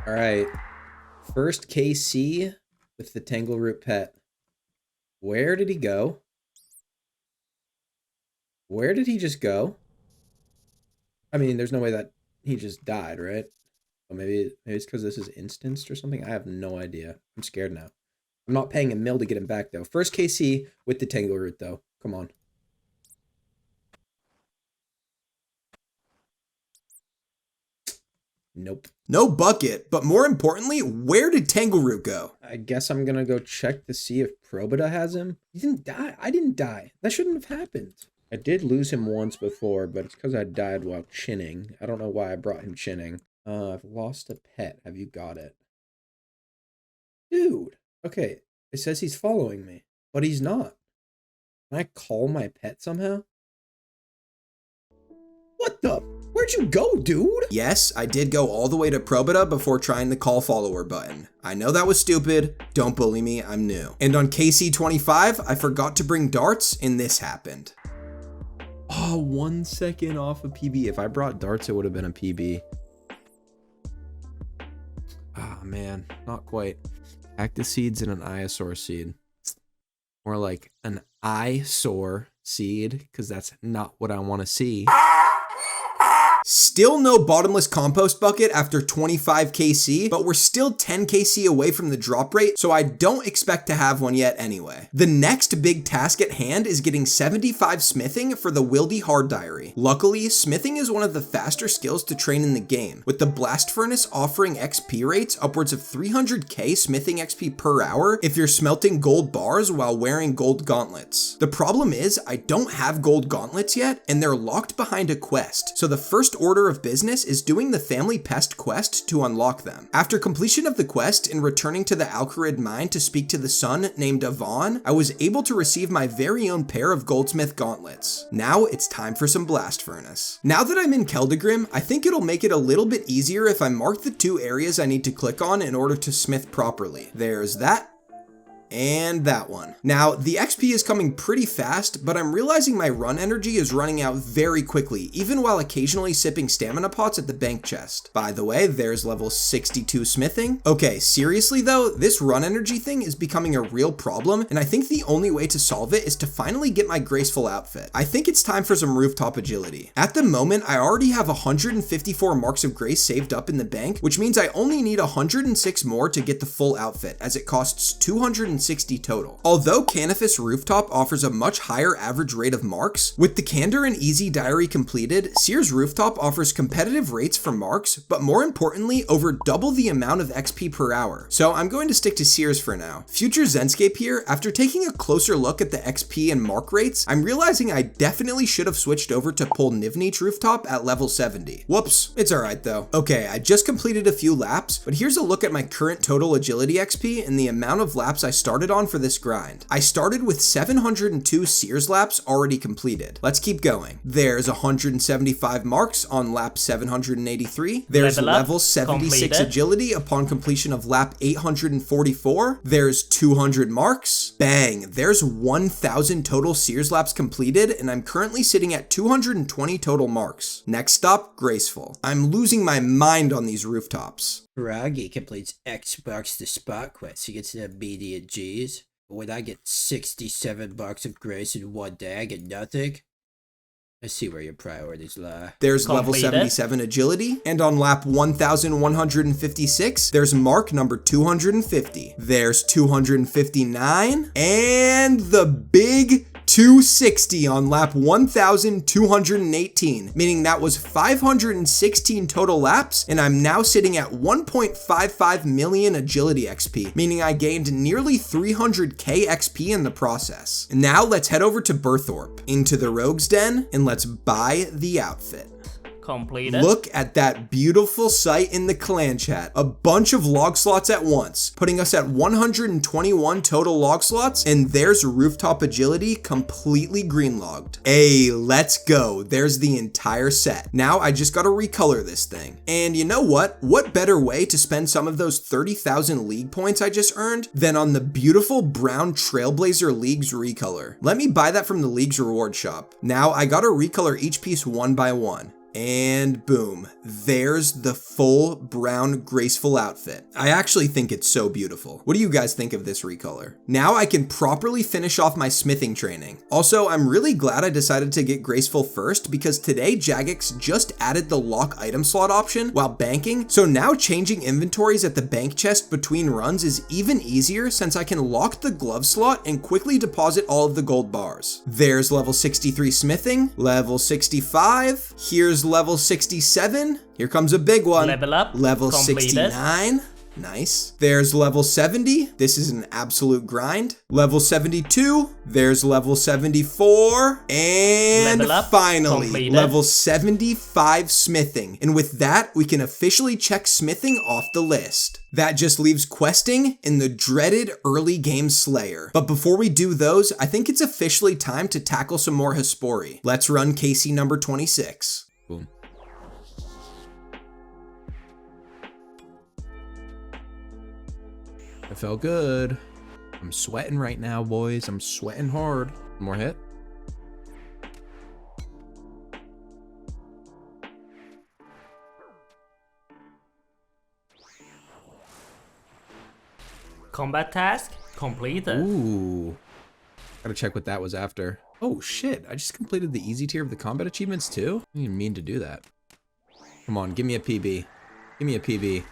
All right, first KC with the Tangleroot pet. Where did he go? Where did he just go? I mean, there's no way that he just died, right? Or maybe it's because this is instanced or something. I have no idea. I'm scared now. I'm not paying a mil to get him back, though. First KC with the Tangleroot, though. Come on. Nope. No bucket, but more importantly, where did Tangleroot go? I guess I'm gonna go check to see if Probita has him. He didn't die. I didn't die. That shouldn't have happened. I did lose him once before, but it's because I died while chinning. I don't know why I brought him chinning. I've lost a pet. Have you got it? Dude. Okay. It says he's following me, but he's not. Can I call my pet somehow? What the? Where'd you go, dude? Yes, I did go all the way to Probita before trying the call follower button. I know that was stupid. Don't bully me, I'm new. And on KC25, I forgot to bring darts, and this happened. Oh, 1 second off a PB. If I brought darts, it would have been a PB. Ah, man, not quite. Cactus seeds and an Iosaur seed. More like an eyesore seed, because that's not what I want to see. Still no bottomless compost bucket after 25 KC, but we're still 10 KC away from the drop rate, so I don't expect to have one yet anyway. The next big task at hand is getting 75 smithing for the Wildy Hard Diary. Luckily, smithing is one of the faster skills to train in the game, with the blast furnace offering XP rates upwards of 300k smithing XP per hour if you're smelting gold bars while wearing gold gauntlets. The problem is, I don't have gold gauntlets yet, and they're locked behind a quest, so the first order of business is doing the family pest quest to unlock them. After completion of the quest and returning to the Alcarid mine to speak to the son named Avon, I was able to receive my very own pair of goldsmith gauntlets. Now it's time for some blast furnace. Now that I'm in Keldegrim, I think it'll make it a little bit easier if I mark the 2 areas I need to click on in order to smith properly. There's that. And that one. Now, the XP is coming pretty fast, but I'm realizing my run energy is running out very quickly, even while occasionally sipping stamina pots at the bank chest. By the way, there's level 62 smithing. Okay, seriously though, this run energy thing is becoming a real problem, and I think the only way to solve it is to finally get my graceful outfit. I think it's time for some rooftop agility. At the moment, I already have 154 marks of grace saved up in the bank, which means I only need 106 more to get the full outfit, as it costs 260 total. Although Canifis Rooftop offers a much higher average rate of marks, with the Candor and Easy Diary completed, Sears Rooftop offers competitive rates for marks, but more importantly, over double the amount of XP per hour. So I'm going to stick to Sears for now. Future Zenscape here, after taking a closer look at the XP and mark rates, I'm realizing I definitely should have switched over to Polnivnich Rooftop at level 70. Whoops, it's alright though. Okay, I just completed a few laps, but here's a look at my current total agility XP and the amount of laps I started on for this grind. I started with 702 Sears laps already completed. Let's keep going. There's 175 marks on lap 783. There's level 76 completed. agility upon completion of lap 844. There's 200 marks. Bang, there's 1000 total Sears laps completed, and I'm currently sitting at 220 total marks. Next stop, Graceful. I'm losing my mind on these rooftops. Froggy completes Xbox the spot quest. He gets the immediate G's. But when I get 67 bucks of grace in one day, I get nothing. I see where your priorities lie. There's level Completed. 77 agility, and on lap 1156, there's mark number 250. There's 259, and the big 260 on lap 1218, meaning that was 516 total laps, and I'm now sitting at 1.55 million agility XP, meaning I gained nearly 300k XP in the process. Now let's head over to Berthorpe, into the Rogue's Den, and let's buy the outfit. Completed. Look at that beautiful sight in the clan chat. A bunch of log slots at once, putting us at 121 total log slots, and there's rooftop agility completely green logged. Hey, let's go. There's the entire set. Now I just gotta recolor this thing. And you know what? What better way to spend some of those 30,000 league points I just earned than on the beautiful brown Trailblazer Leagues recolor. Let me buy that from the League's reward shop. Now I gotta recolor each piece one by one. And boom, there's the full brown graceful outfit. I actually think it's so beautiful. What do you guys think of this recolor? Now I can properly finish off my smithing training. Also, I'm really glad I decided to get graceful first because today Jagex just added the lock item slot option while banking, so now changing inventories at the bank chest between runs is even easier since I can lock the glove slot and quickly deposit all of the gold bars. There's level 63 smithing, level 65, here's level 67. Here comes a big one. Level up. Level Completed. 69. Nice. There's level 70. This is an absolute grind. Level 72. There's level 74. And Level up. finally, Completed. level 75 smithing. And with that, we can officially check smithing off the list. That just leaves questing and the dreaded early game Slayer. But before we do those, I think it's officially time to tackle some more Hespori. Let's run KC number 26. Boom. It felt good. I'm sweating right now, boys. I'm sweating hard. One more hit. Combat task completed. Ooh. Gotta check what that was after. Oh shit, I just completed the easy tier of the combat achievements too? I didn't mean to do that. Come on, give me a PB. Give me a PB.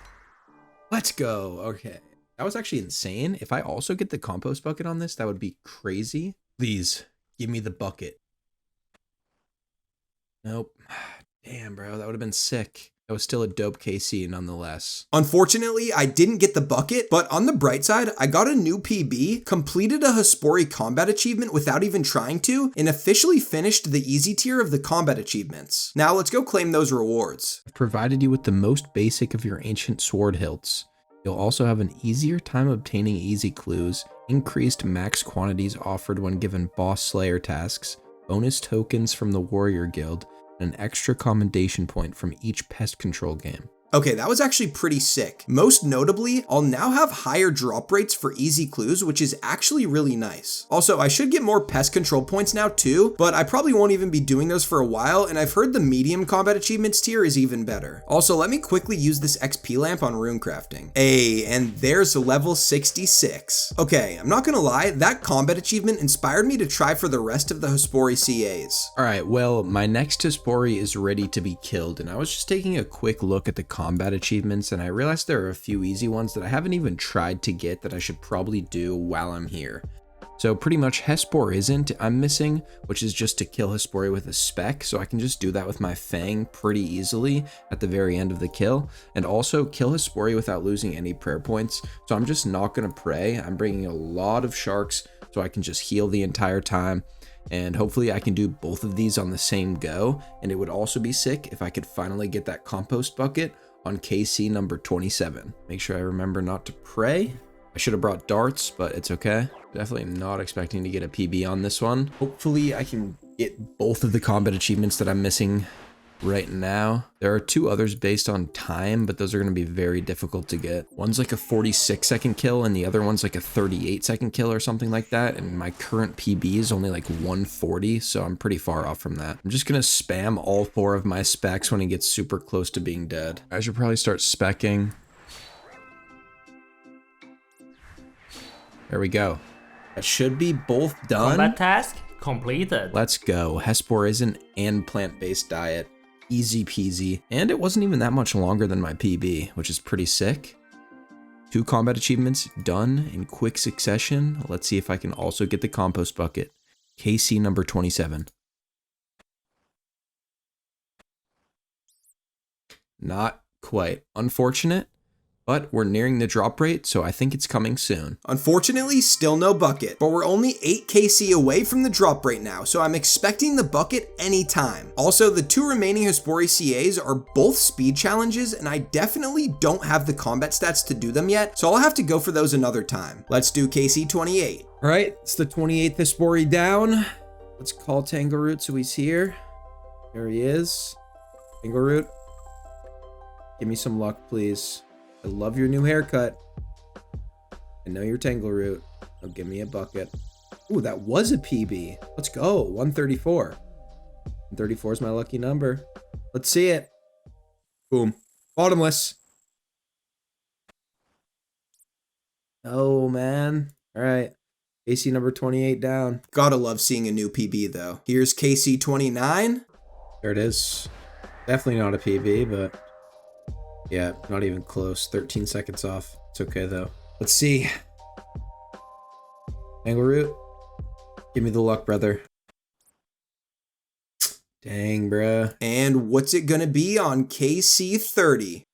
Let's go. Okay. That was actually insane. If I also get the compost bucket on this, that would be crazy. Please, give me the bucket. Nope. Damn, bro, that would have been sick. That was still a dope KC nonetheless. Unfortunately, I didn't get the bucket, but on the bright side, I got a new PB, completed a Hespori combat achievement without even trying to, and officially finished the easy tier of the combat achievements. Now let's go claim those rewards. I've provided you with the most basic of your ancient sword hilts. You'll also have an easier time obtaining easy clues, increased max quantities offered when given boss slayer tasks, bonus tokens from the warrior guild, and an extra commendation point from each pest control game. Okay, that was actually pretty sick. Most notably, I'll now have higher drop rates for easy clues, which is actually really nice. Also, I should get more pest control points now too, but I probably won't even be doing those for a while, and I've heard the medium combat achievements tier is even better. Also, let me quickly use this XP lamp on rune crafting. Hey, and there's level 66. Okay, I'm not gonna lie, that combat achievement inspired me to try for the rest of the Hespori CAs. Alright, well, my next Hespori is ready to be killed, and I was just taking a quick look at the combat achievements, and I realized there are a few easy ones that I haven't even tried to get that I should probably do while I'm here. So pretty much Hespor I'm missing, which is just to kill Hespori with a spec, so I can just do that with my Fang pretty easily at the very end of the kill, and also kill Hespori without losing any prayer points. So I'm just not gonna pray. I'm bringing a lot of sharks so I can just heal the entire time. And hopefully I can do both of these on the same go. And it would also be sick if I could finally get that compost bucket on KC number 27. Make sure I remember not to pray. I should have brought darts, but it's okay. Definitely not expecting to get a PB on this one. Hopefully I can get both of the combat achievements that I'm missing right now. There are two others based on time, but those are going to be very difficult to get. One's like a 46-second kill, and the other one's like a 38-second kill or something like that. And my current PB is only like 140, so I'm pretty far off from that. I'm just going to spam all 4 of my specs when it gets super close to being dead. I should probably start specking. There we go. That should be both done. Combat task completed. Let's go. Hespor and plant-based diet. Easy peasy. And it wasn't even that much longer than my PB, which is pretty sick. 2 combat achievements done in quick succession. Let's see if I can also get the compost bucket. KC number 27. Not quite. Unfortunate. But we're nearing the drop rate, so I think it's coming soon. Unfortunately, still no bucket, but we're only 8 KC away from the drop rate now, so I'm expecting the bucket anytime. Also, the 2 remaining Hespori CAs are both speed challenges, and I definitely don't have the combat stats to do them yet, so I'll have to go for those another time. Let's do KC 28. All right, it's the 28th Hespori down. Let's call Tangleroot so he's here. There he is. Tangleroot, give me some luck, please. I love your new haircut. I know you're Tangleroot. Oh, give me a bucket. Ooh, that was a PB. Let's go. 134. 134 is my lucky number. Let's see it. Boom. Bottomless. Oh, man. All right. AC number 28 down. Gotta love seeing a new PB though. Here's KC 29. There it is. Definitely not a PB, but yeah, not even close. 13 seconds off. It's okay though. Let's see. Tangleroot, give me the luck, brother. Dang, bruh. And what's it gonna be on KC 30?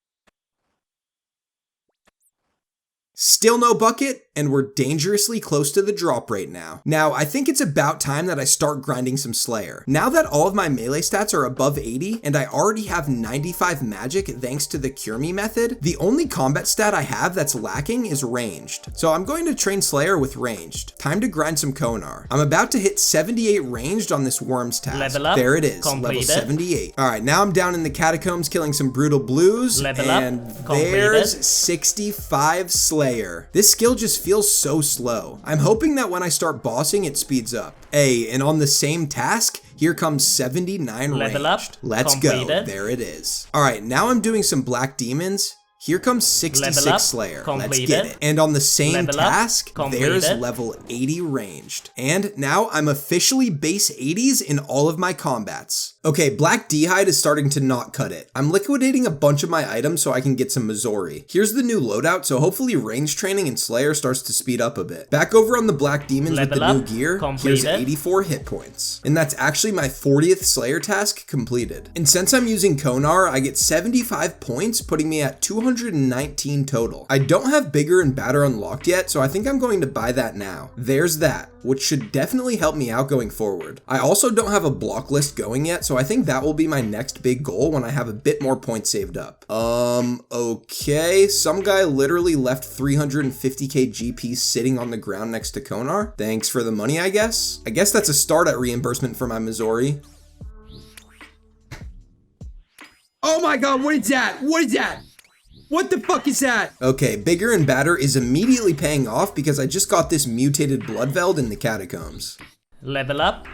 Still no bucket, and we're dangerously close to the drop rate now. Now, I think it's about time that I start grinding some Slayer. Now that all of my melee stats are above 80, and I already have 95 magic thanks to the Cure Me method, the only combat stat I have that's lacking is ranged. So I'm going to train Slayer with ranged. Time to grind some Konar. I'm about to hit 78 ranged on this Worms task. Level up. There it is, Completed. level 78. All right, now I'm down in the catacombs killing some brutal blues, Level up. and Completed. there's 65 Slayer. This skill just feels so slow. I'm hoping that when I start bossing, it speeds up. Hey, and on the same task, here comes 79 Level ranged. up. Let's go. Completed. There it is. All right, now I'm doing some black demons. Here comes Level 66 up, Slayer. Let's completed. get it. And on the same Level up, task, there's completed. level 80 ranged. And now I'm officially base 80s in all of my combats. Okay, Black D-Hide is starting to not cut it. I'm liquidating a bunch of my items so I can get some Missouri. Here's the new loadout, so hopefully range training and Slayer starts to speed up a bit. Back over on the Black Demons with Level the new up, gear, here's completed. 84 hit points. And that's actually my 40th Slayer task completed. And since I'm using Konar, I get 75 points, putting me at 219 total. I don't have Bigger and Badder unlocked yet, so I think I'm going to buy that now. There's that, which should definitely help me out going forward. I also don't have a block list going yet, so I think that will be my next big goal when I have a bit more points saved up. Okay, some guy literally left 350k GP sitting on the ground next to Konar. Thanks for the money, I guess. I guess that's a start at reimbursement for my Missouri. Oh my god, what is that? What is that? What the fuck is that? Okay, Bigger and Badder is immediately paying off because I just got this mutated Bloodveld in the catacombs. Level up.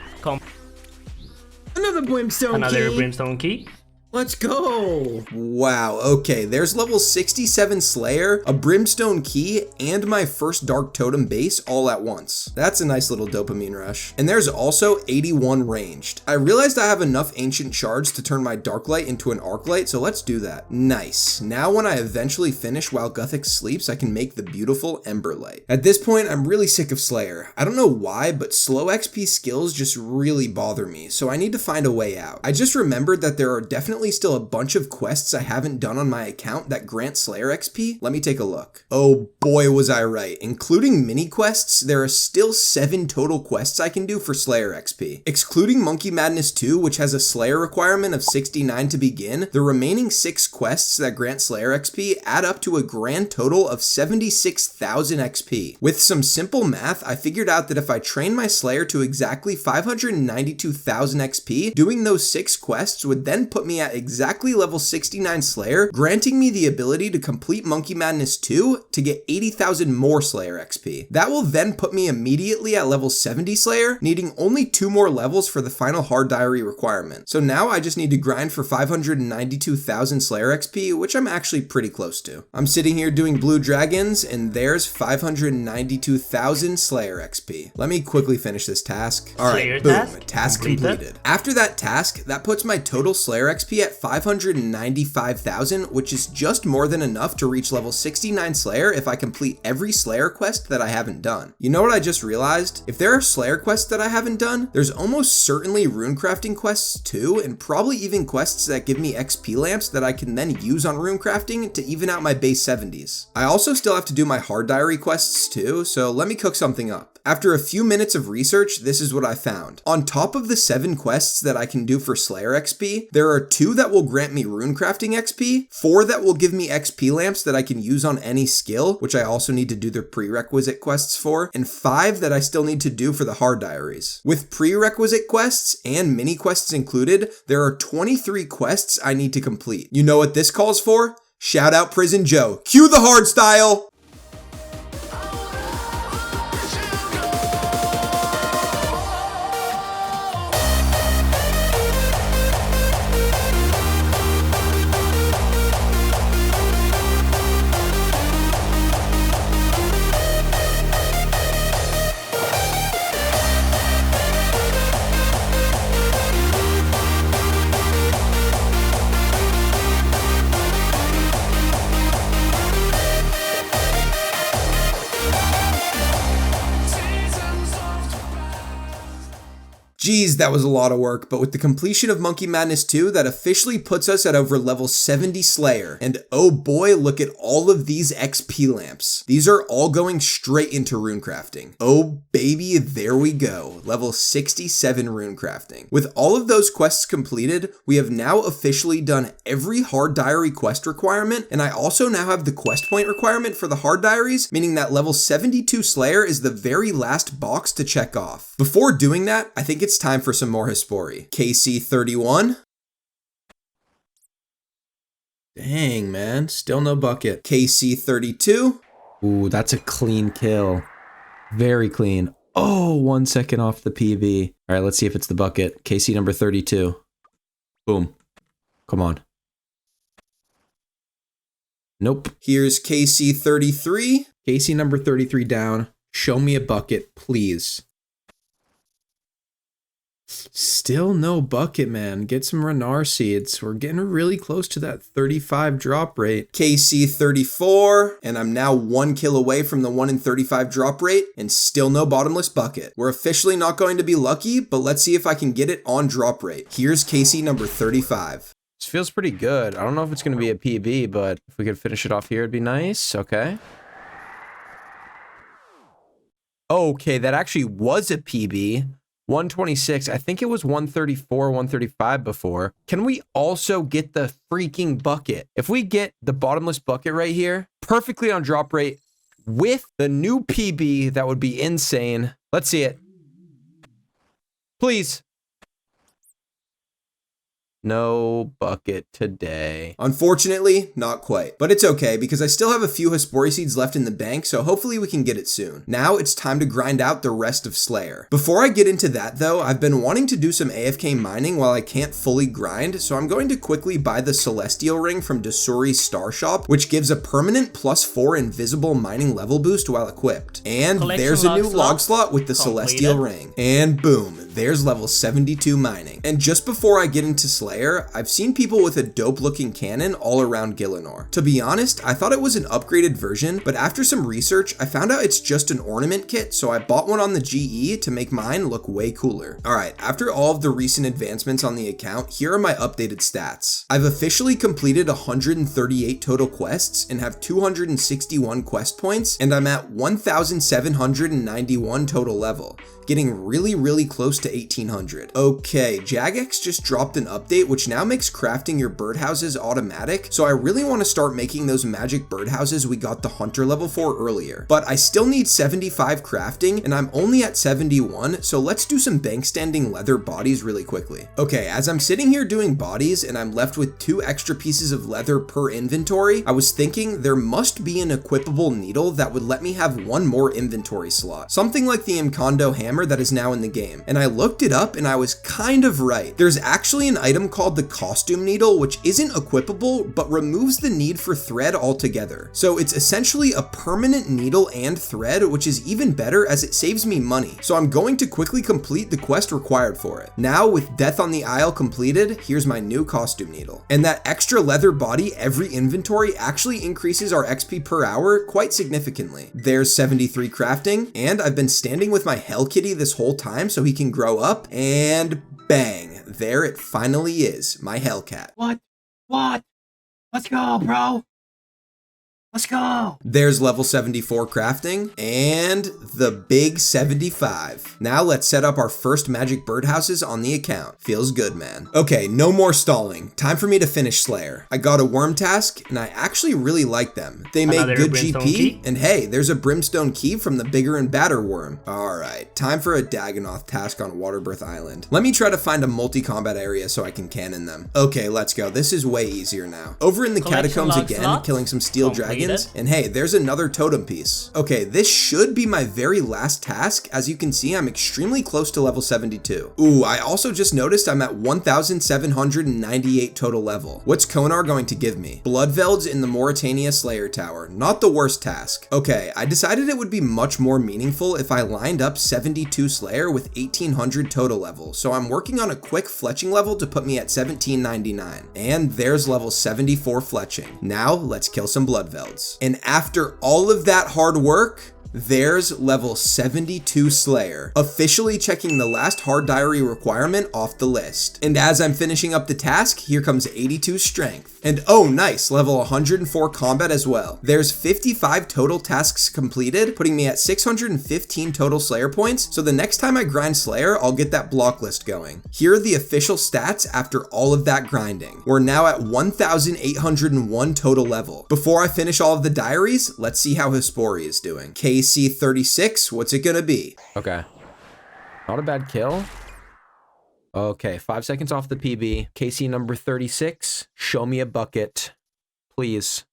Another brimstone Another key. brimstone key. Let's go. Wow, okay, there's level 67 Slayer, a Brimstone Key, and my first Dark Totem base all at once. That's a nice little dopamine rush. And there's also 81 ranged. I realized I have enough Ancient Shards to turn my Dark Light into an Arc Light, so let's do that. Nice. Now when I eventually finish while Guthix sleeps, I can make the beautiful Ember Light. At this point, I'm really sick of Slayer. I don't know why, but slow XP skills just really bother me, so I need to find a way out. I just remembered that there are definitely still a bunch of quests I haven't done on my account that grant Slayer XP. Let me take a look. Oh boy, was I right. Including mini quests, there are still 7 total quests I can do for Slayer XP. Excluding Monkey Madness 2, which has a Slayer requirement of 69 to begin, the remaining 6 quests that grant Slayer XP add up to a grand total of 76,000 XP. With some simple math, I figured out that if I train my Slayer to exactly 592,000 XP, doing those 6 quests would then put me at exactly level 69 Slayer, granting me the ability to complete Monkey Madness 2 to get 80,000 more Slayer XP. That will then put me immediately at level 70 Slayer, needing only 2 more levels for the final hard diary requirement. So now I just need to grind for 592,000 Slayer XP, which I'm actually pretty close to. I'm sitting here doing blue dragons, and there's 592,000 Slayer XP. Let me quickly finish this task. Alright, boom, task completed. After that task, that puts my total Slayer XP at 595,000, which is just more than enough to reach level 69 Slayer if I complete every Slayer quest that I haven't done. You know what I just realized? If there are Slayer quests that I haven't done, there's almost certainly runecrafting quests too, and probably even quests that give me XP lamps that I can then use on runecrafting to even out my base 70s. I also still have to do my hard diary quests too, so let me cook something up. After a few minutes of research, this is what I found. On top of the 7 quests that I can do for Slayer XP, there are 2 that will grant me runecrafting XP, 4 that will give me XP lamps that I can use on any skill, which I also need to do the prerequisite quests for, and 5 that I still need to do for the hard diaries. With prerequisite quests and mini quests included, there are 23 quests I need to complete. You know what this calls for? Shout out Prison Joe. Cue the hard style! Geez, that was a lot of work, but with the completion of Monkey Madness 2, that officially puts us at over level 70 Slayer. And oh boy, look at all of these XP lamps. These are all going straight into runecrafting. Oh baby, there we go. Level 67 runecrafting. With all of those quests completed, we have now officially done every hard diary quest requirement, and I also now have the quest point requirement for the hard diaries, meaning that level 72 Slayer is the very last box to check off. Before doing that, I think it's time for some more Hespori. KC31. Dang, man. Still no bucket. KC32. Ooh, that's a clean kill. Very clean. Oh, 1 second off the PV. All right, let's see if it's the bucket. KC number 32. Boom. Come on. Nope. Here's KC33. KC number 33 down. Show me a bucket, please. Still no bucket, man. Get some Renar seeds. We're getting really close to that 35 drop rate. KC34, and I'm now 1 kill away from the 1 in 35 drop rate, and still no bottomless bucket. We're officially not going to be lucky, but let's see if I can get it on drop rate. Here's KC number 35. This feels pretty good. I don't know if it's going to be a PB, but if we could finish it off here, it'd be nice. Okay. Okay, that actually was a PB. 126. I think it was 134, 135 before. Can we also get the freaking bucket? If we get the bottomless bucket right here, perfectly on drop rate with the new PB, that would be insane. Let's see it. Please. No bucket today. Unfortunately, not quite. But it's okay, because I still have a few Hespori seeds left in the bank, so hopefully we can get it soon. Now it's time to grind out the rest of Slayer. Before I get into that though, I've been wanting to do some AFK mining while I can't fully grind, so I'm going to quickly buy the Celestial Ring from Desuri's Star Shop, which gives a permanent +4 invisible mining level boost while equipped. And Collection there's a new log log slot with the completed. Celestial Ring. And boom, there's level 72 mining. And just before I get into Slayer, I've seen people with a dope looking cannon all around Gielinor. To be honest, I thought it was an upgraded version, but after some research, I found out it's just an ornament kit, so I bought one on the GE to make mine look way cooler. Alright, after all of the recent advancements on the account, here are my updated stats. I've officially completed 138 total quests and have 261 quest points, and I'm at 1,791 total level, getting really close to 1,800. Okay, Jagex just dropped an update which now makes crafting your birdhouses automatic, so I really want to start making those magic birdhouses we got the hunter level for earlier. But I still need 75 crafting, and I'm only at 71, so let's do some bank standing leather bodies really quickly. Okay, as I'm sitting here doing bodies and I'm left with 2 extra pieces of leather per inventory, I was thinking there must be an equipable needle that would let me have 1 more inventory slot. Something like the Imkondo hammer that is now in the game. And I looked it up and I was kind of right. There's actually an item called the costume needle, which isn't equipable, but removes the need for thread altogether. So it's essentially a permanent needle and thread, which is even better as it saves me money. So I'm going to quickly complete the quest required for it. Now with Death on the Isle completed, here's my new costume needle. And that extra leather body every inventory actually increases our XP per hour quite significantly. There's 73 crafting, and I've been standing with my Hell Kitty this whole time so he can grow up, and bang, there it finally is, my Hellcat. What? Let's go, bro. Let's go. There's level 74 crafting and the big 75. Now let's set up our first magic birdhouses on the account. Feels good, man. Okay, no more stalling. Time for me to finish Slayer. I got a worm task and I actually really like them. They make Another good brimstone GP, key? and hey, there's a brimstone key from the bigger and badder worm. Alright, time for a Dagonoth task on Waterbirth Island. Let me try to find a multi-combat area so I can cannon them. Okay, let's go. This is way easier now. Over in the Collection catacombs log again, slot killing some steel completed. dragons. And hey, there's another totem piece. Okay, this should be my very last task. As you can see, I'm extremely close to level 72. Ooh, I also just noticed I'm at 1,798 total level. What's Konar going to give me? Bloodvelds in the Mauritania Slayer Tower. Not the worst task. Okay, I decided it would be much more meaningful if I lined up 72 Slayer with 1,800 total level. So I'm working on a quick fletching level to put me at 1,799. And there's level 74 fletching. Now let's kill some Bloodvelds. And after all of that hard work, there's level 72 Slayer, officially checking the last hard diary requirement off the list. And as I'm finishing up the task, here comes 82 strength. And oh nice, level 104 combat as well. There's 55 total tasks completed, putting me at 615 total Slayer points, so the next time I grind Slayer, I'll get that block list going. Here are the official stats after all of that grinding. We're now at 1,801 total level. Before I finish all of the diaries, let's see how Hespori is doing. KC36, what's it gonna be? Okay. Not a bad kill. Okay, 5 seconds off the PB. KC number 36. Show me a bucket, please.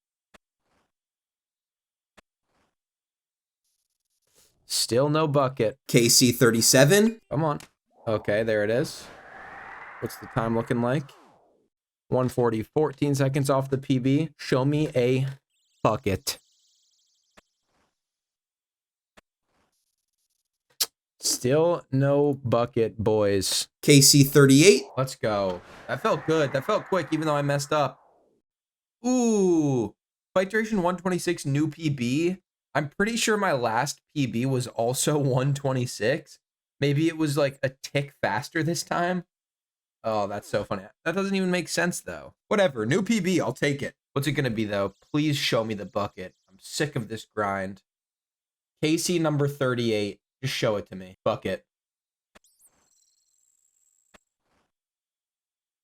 Still no bucket. KC37. Come on. Okay, there it is. What's the time looking like? 140, 14 seconds off the PB. Show me a bucket. Still no bucket, boys. KC38. Let's go. That felt good. That felt quick, even though I messed up. Ooh. Fight duration 126, new PB. I'm pretty sure my last PB was also 126. Maybe it was like a tick faster this time. Oh, that's so funny. That doesn't even make sense, though. Whatever. New PB. I'll take it. What's it going to be, though? Please show me the bucket. I'm sick of this grind. KC number 38. Just show it to me. Bucket.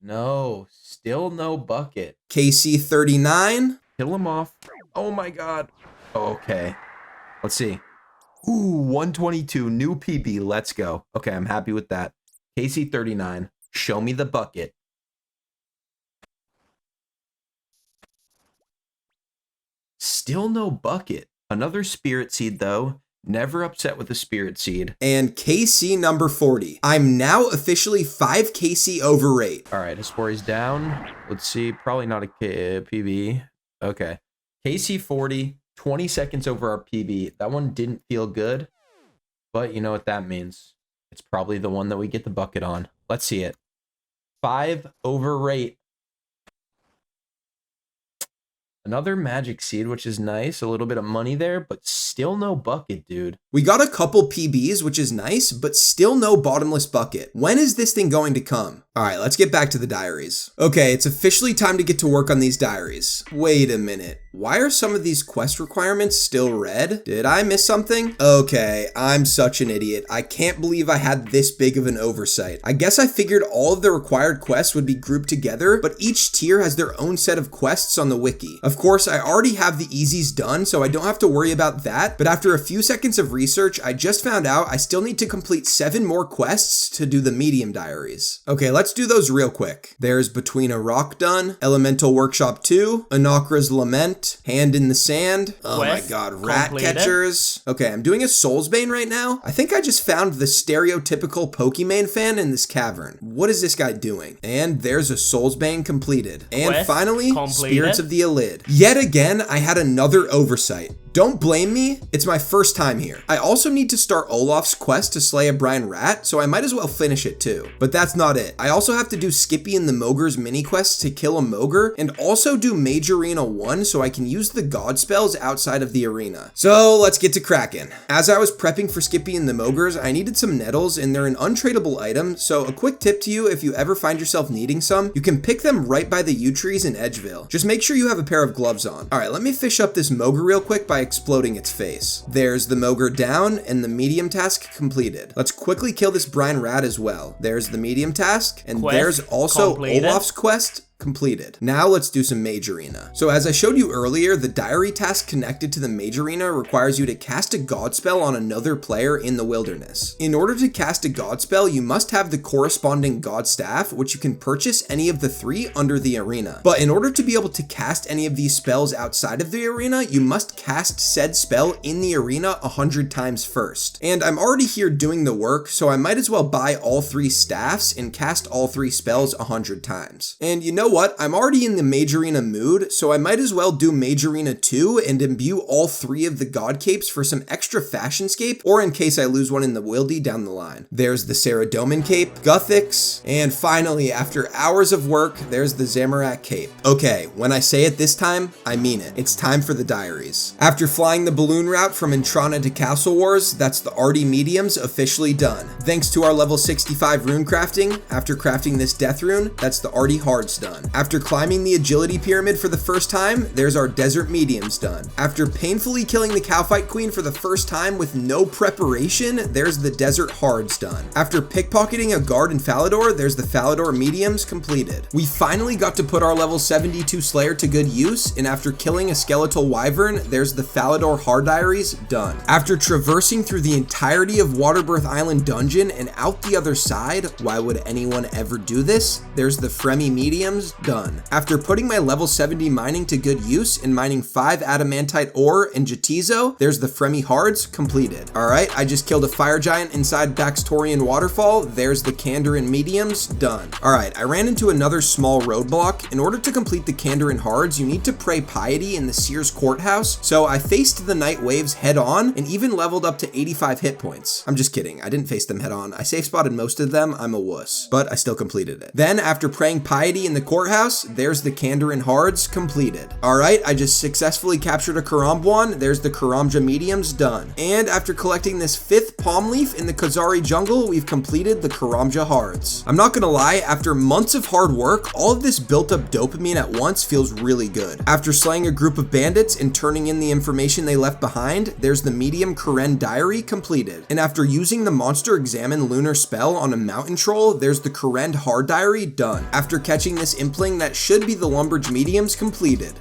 No. Still no bucket. KC39. Kill him off. Oh, my God. Okay. Let's see. Ooh, 122. New PB. Let's go. Okay, I'm happy with that. KC39. Show me the bucket. Still no bucket. Another spirit seed, though. Never upset with a spirit seed. And KC number 40. I'm now officially 5 KC over rate. All right, Hespori's down. Let's see. Probably not a PB. Okay. KC 40. 20 seconds over our PB. That one didn't feel good. But you know what that means. It's probably the one that we get the bucket on. Let's see it. 5 over rate. Another magic seed, which is nice. A little bit of money there, but still no bucket, dude. We got a couple PBs, which is nice, but still no bottomless bucket. When is this thing going to come? All right, let's get back to the diaries. Okay, it's officially time to get to work on these diaries. Wait a minute. Why are some of these quest requirements still red? Did I miss something? Okay, I'm such an idiot. I can't believe I had this big of an oversight. I guess I figured all of the required quests would be grouped together, but each tier has their own set of quests on the wiki. Of course, I already have the easies done, so I don't have to worry about that, but after a few seconds of research, I just found out I still need to complete 7 more quests to do the medium diaries. Okay, let's do those real quick. There's Between a Rock done, Elemental Workshop 2, Anakra's Lament, Hand in the Sand, oh Quest my god, Rat completed. Catchers. Okay, I'm doing a Soulsbane right now. I think I just found the stereotypical Pokemon fan in this cavern. What is this guy doing? And there's a Soulsbane completed. And Quest finally, completed. Spirits of the Elid. Yet again, I had another oversight. Don't blame me, it's my first time here. I also need to start Olaf's quest to slay a brine rat, so I might as well finish it too. But that's not it. I also have to do Skippy and the Mogre's mini quests to kill a Mogre, and also do Mage Arena 1 so I can use the god spells outside of the arena. So let's get to cracking. As I was prepping for Skippy and the Mogres, I needed some nettles, and they're an untradeable item, so a quick tip to you, if you ever find yourself needing some, you can pick them right by the yew trees in Edgeville. Just make sure you have a pair of gloves on. Alright, let me fish up this Mogre real quick by exploding its face. There's the Mogre down and the medium task completed. Let's quickly kill this brine rat as well. There's the medium task, and Quest there's also completed. Olaf's quest completed. Now let's do some Mage Arena. So as I showed you earlier, the diary task connected to the Mage Arena requires you to cast a god spell on another player in the wilderness. In order to cast a god spell, you must have the corresponding god staff, which you can purchase any of the 3 under the arena. But in order to be able to cast any of these spells outside of the arena, you must cast said spell in the arena 100 times first. And I'm already here doing the work, so I might as well buy all 3 staffs and cast all 3 spells 100 times. And you know what? I'm already in the Mage Arena mood, so I might as well do Mage Arena 2 and imbue all 3 of the god capes for some extra fashionscape, or in case I lose one in the wildy down the line. There's the Saradomin cape, Guthix, and finally, after hours of work, there's the Zamorak cape. Okay, when I say it this time, I mean it. It's time for the diaries. After flying the balloon route from Intrana to Castle Wars, that's the Arty mediums officially done. Thanks to our level 65 rune crafting, after crafting this death rune, that's the Arty hards done. After climbing the agility pyramid for the first time, there's our desert mediums done. After painfully killing the Cowfight Queen for the first time with no preparation, there's the desert hards done. After pickpocketing a guard in Falador, there's the Falador mediums completed. We finally got to put our level 72 Slayer to good use, and after killing a skeletal wyvern, there's the Falador hard diaries done. After traversing through the entirety of Waterbirth Island dungeon and out the other side, why would anyone ever do this? There's the Fremi mediums mediums, done. After putting my level 70 mining to good use and mining 5 adamantite ore and Jatizo, there's the Fremi Hards, completed. Alright, I just killed a fire giant inside Baxtorian Waterfall, there's the Kandarin mediums, done. Alright, I ran into another small roadblock. In order to complete the Kandarin Hards, you need to pray piety in the Sears Courthouse, so I faced the Night Waves head on and even leveled up to 85 hit points. I'm just kidding, I didn't face them head on. I safe spotted most of them, I'm a wuss, but I still completed it. Then, after praying piety in the courthouse, there's the Kandarin Hards, completed. Alright, I just successfully captured a Karambwan, there's the Karamja mediums, done. And after collecting this 5th palm leaf in the Khazari jungle, we've completed the Karamja Hards. I'm not gonna lie, after months of hard work, all of this built up dopamine at once feels really good. After slaying a group of bandits and turning in the information they left behind, there's the medium Karen diary, completed. And after using the monster examine lunar spell on a mountain troll, there's the Karen hard diary, done. After catching this impling that should be the Lumbridge mediums, completed.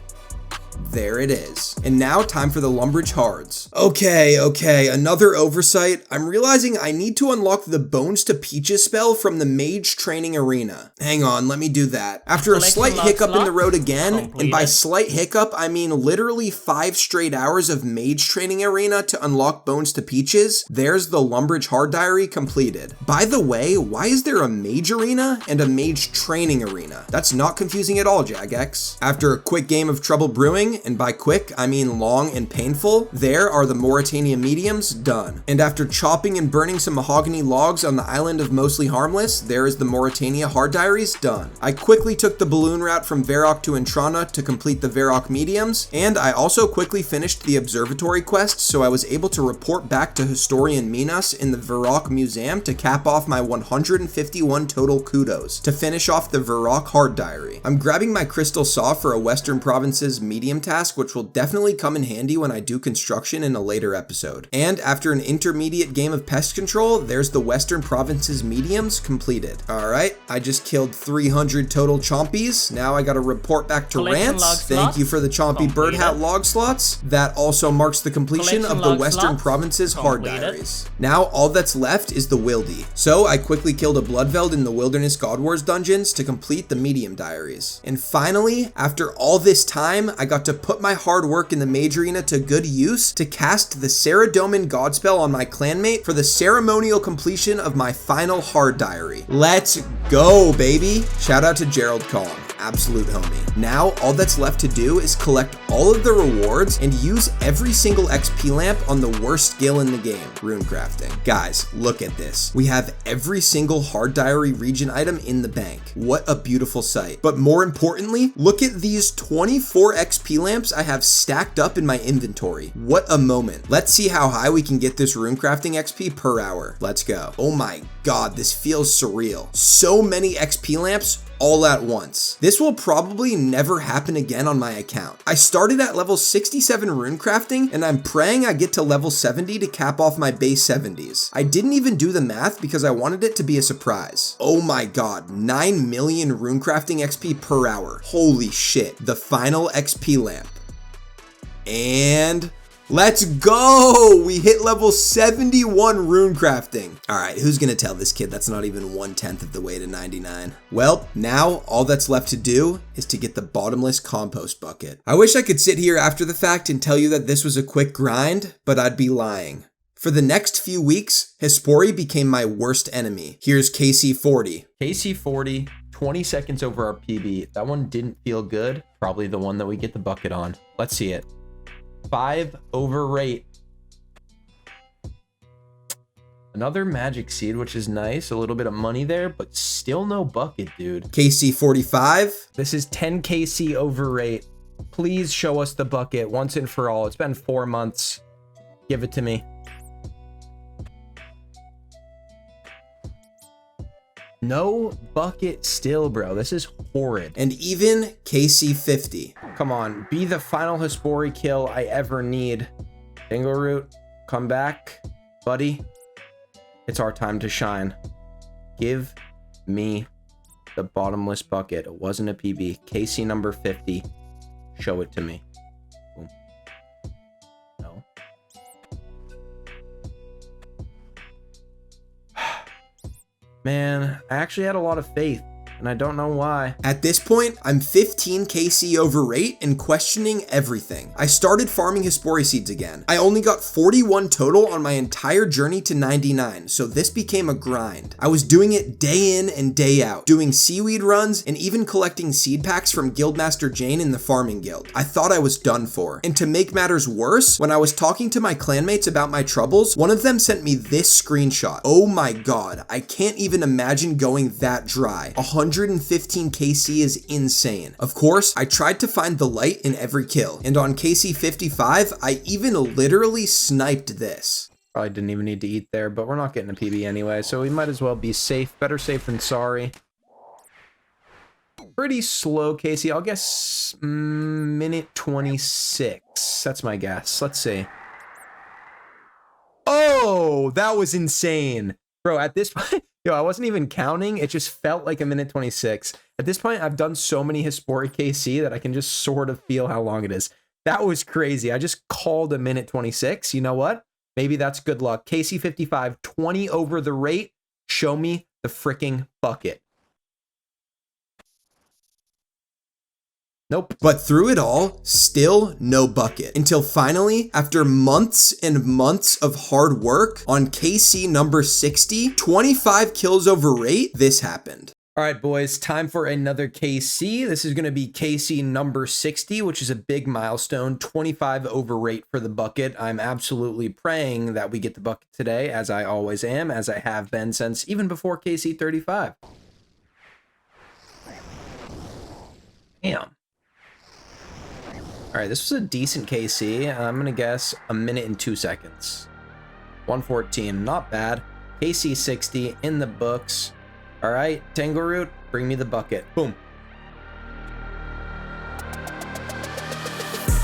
There it is. And now time for the Lumbridge Hards. Okay, another oversight. I'm realizing I need to unlock the Bones to Peaches spell from the Mage Training Arena. Hang on, let me do that. After a slight hiccup in the road again, and by slight hiccup, I mean literally 5 straight hours of Mage Training Arena to unlock Bones to Peaches, there's the Lumbridge Hard Diary, completed. By the way, why is there a Mage Arena and a Mage Training Arena? That's not confusing at all, Jagex. After a quick game of Trouble Brewing, and by quick, I mean long and painful, there are the Mauritania mediums, done. And after chopping and burning some mahogany logs on the island of Mostly Harmless, there is the Mauritania Hard Diaries, done. I quickly took the balloon route from Varrock to Entrana to complete the Varrock mediums, and I also quickly finished the observatory quest, so I was able to report back to historian Minas in the Varrock Museum to cap off my 151 total kudos, to finish off the Varrock Hard Diary. I'm grabbing my crystal saw for a Western Province's medium task, which will definitely come in handy when I do construction in a later episode. And after an intermediate game of pest control, there's the Western Province's mediums, completed. Alright, I just killed 300 total chompies. Now I gotta report back to Rance. Thank you for the chompy bird hat log slots. That also marks the completion of the Western Province's Hard Diaries. Now all that's left is the Wildy. So I quickly killed a Bloodveld in the Wilderness God Wars dungeons to complete the medium diaries. And finally, after all this time, I got to put my hard work in the Mage Arena to good use to cast the Saradomin Godspell on my clanmate for the ceremonial completion of my final hard diary. Let's go, baby! Shout out to Gerald Kong, absolute homie. Now, all that's left to do is collect all of the rewards and use every single XP lamp on the worst skill in the game, runecrafting. Guys, look at this. We have every single hard diary region item in the bank. What a beautiful sight. But more importantly, look at these 24 XP lamps I have stacked up in my inventory. What a moment. Let's see how high we can get this runecrafting XP per hour. Let's go. Oh my god, this feels surreal. So many XP lamps all at once. This will probably never happen again on my account. I started at level 67 runecrafting, and I'm praying I get to level 70 to cap off my base 70s. I didn't even do the math because I wanted it to be a surprise. Oh my god, 9 million runecrafting XP per hour. Holy shit, the final XP lamp. And let's go! We hit level 71 runecrafting. Alright, who's gonna tell this kid that's not even 1/10 of the way to 99? Well, now all that's left to do is to get the bottomless compost bucket. I wish I could sit here after the fact and tell you that this was a quick grind, but I'd be lying. For the next few weeks, Hespori became my worst enemy. Here's KC40. KC40, 20 seconds over our PB. That one didn't feel good. Probably the one that we get the bucket on. Let's see it. 5 over rate. Another magic seed, which is nice. A little bit of money there, but still no bucket, dude. KC45. This is 10 KC over rate. Please show us the bucket once and for all. It's been 4 months. Give it to me. No bucket still, bro. This is horrid. And even KC50. Come on, be the final Hespori kill I ever need. Dingleroot, come back, buddy. It's our time to shine. Give me the bottomless bucket. It wasn't a PB. KC number 50. Show it to me. Boom. No. Man, I actually had a lot of faith. and I don't know why. At this point, I'm 15 KC over rate and questioning everything. I started farming Hespori seeds again. I only got 41 total on my entire journey to 99, so this became a grind. I was doing it day in and day out, doing seaweed runs and even collecting seed packs from Guildmaster Jane in the farming guild. I thought I was done for. And to make matters worse, when I was talking to my clanmates about my troubles, one of them sent me this screenshot. Oh my god, I can't even imagine going that dry. 115 KC is insane. Of course, I tried to find the light in every kill, and on KC 55, I even literally sniped this. Probably didn't even need to eat there, but we're not getting a PB anyway, so we might as well be safe. Better safe than sorry. Pretty slow, Casey. I'll guess minute 26. That's my guess. Let's see. Oh, that was insane. Bro, at this point, yo, I wasn't even counting. It just felt like a minute 26. At this point, I've done so many Hespori KC that I can just sort of feel how long it is. That was crazy. I just called a minute 26. You know what? Maybe that's good luck. KC 55, 20 over the rate. Show me the freaking bucket. Nope. But through it all, still no bucket. Until finally, after months and months of hard work, on KC number 60, 25 kills over rate, this happened. All right, boys, time for another KC. This is going to be KC number 60, which is a big milestone, 25 over rate for the bucket. I'm absolutely praying that we get the bucket today, as I always am, as I have been since even before KC 35. Damn. All right, this was a decent KC. I'm going to guess a minute and 2 seconds. 114, not bad. KC 60 in the books. All right, Tangleroot, bring me the bucket. Boom.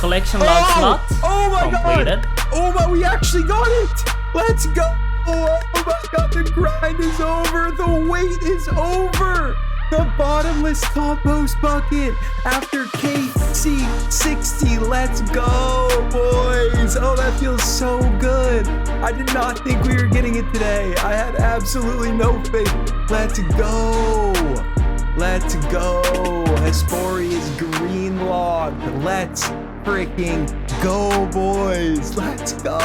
Collection log slot completed. God! Oh my, we actually got it! Let's go! Oh my god, the grind is over! The wait is over! The bottomless compost bucket after KC 60. Let's go, boys. Oh, that feels so good. I did not think we were getting it today. I had absolutely no faith. Let's go. Let's go. Hespori is green log. Let's freaking go, boys. Let's go.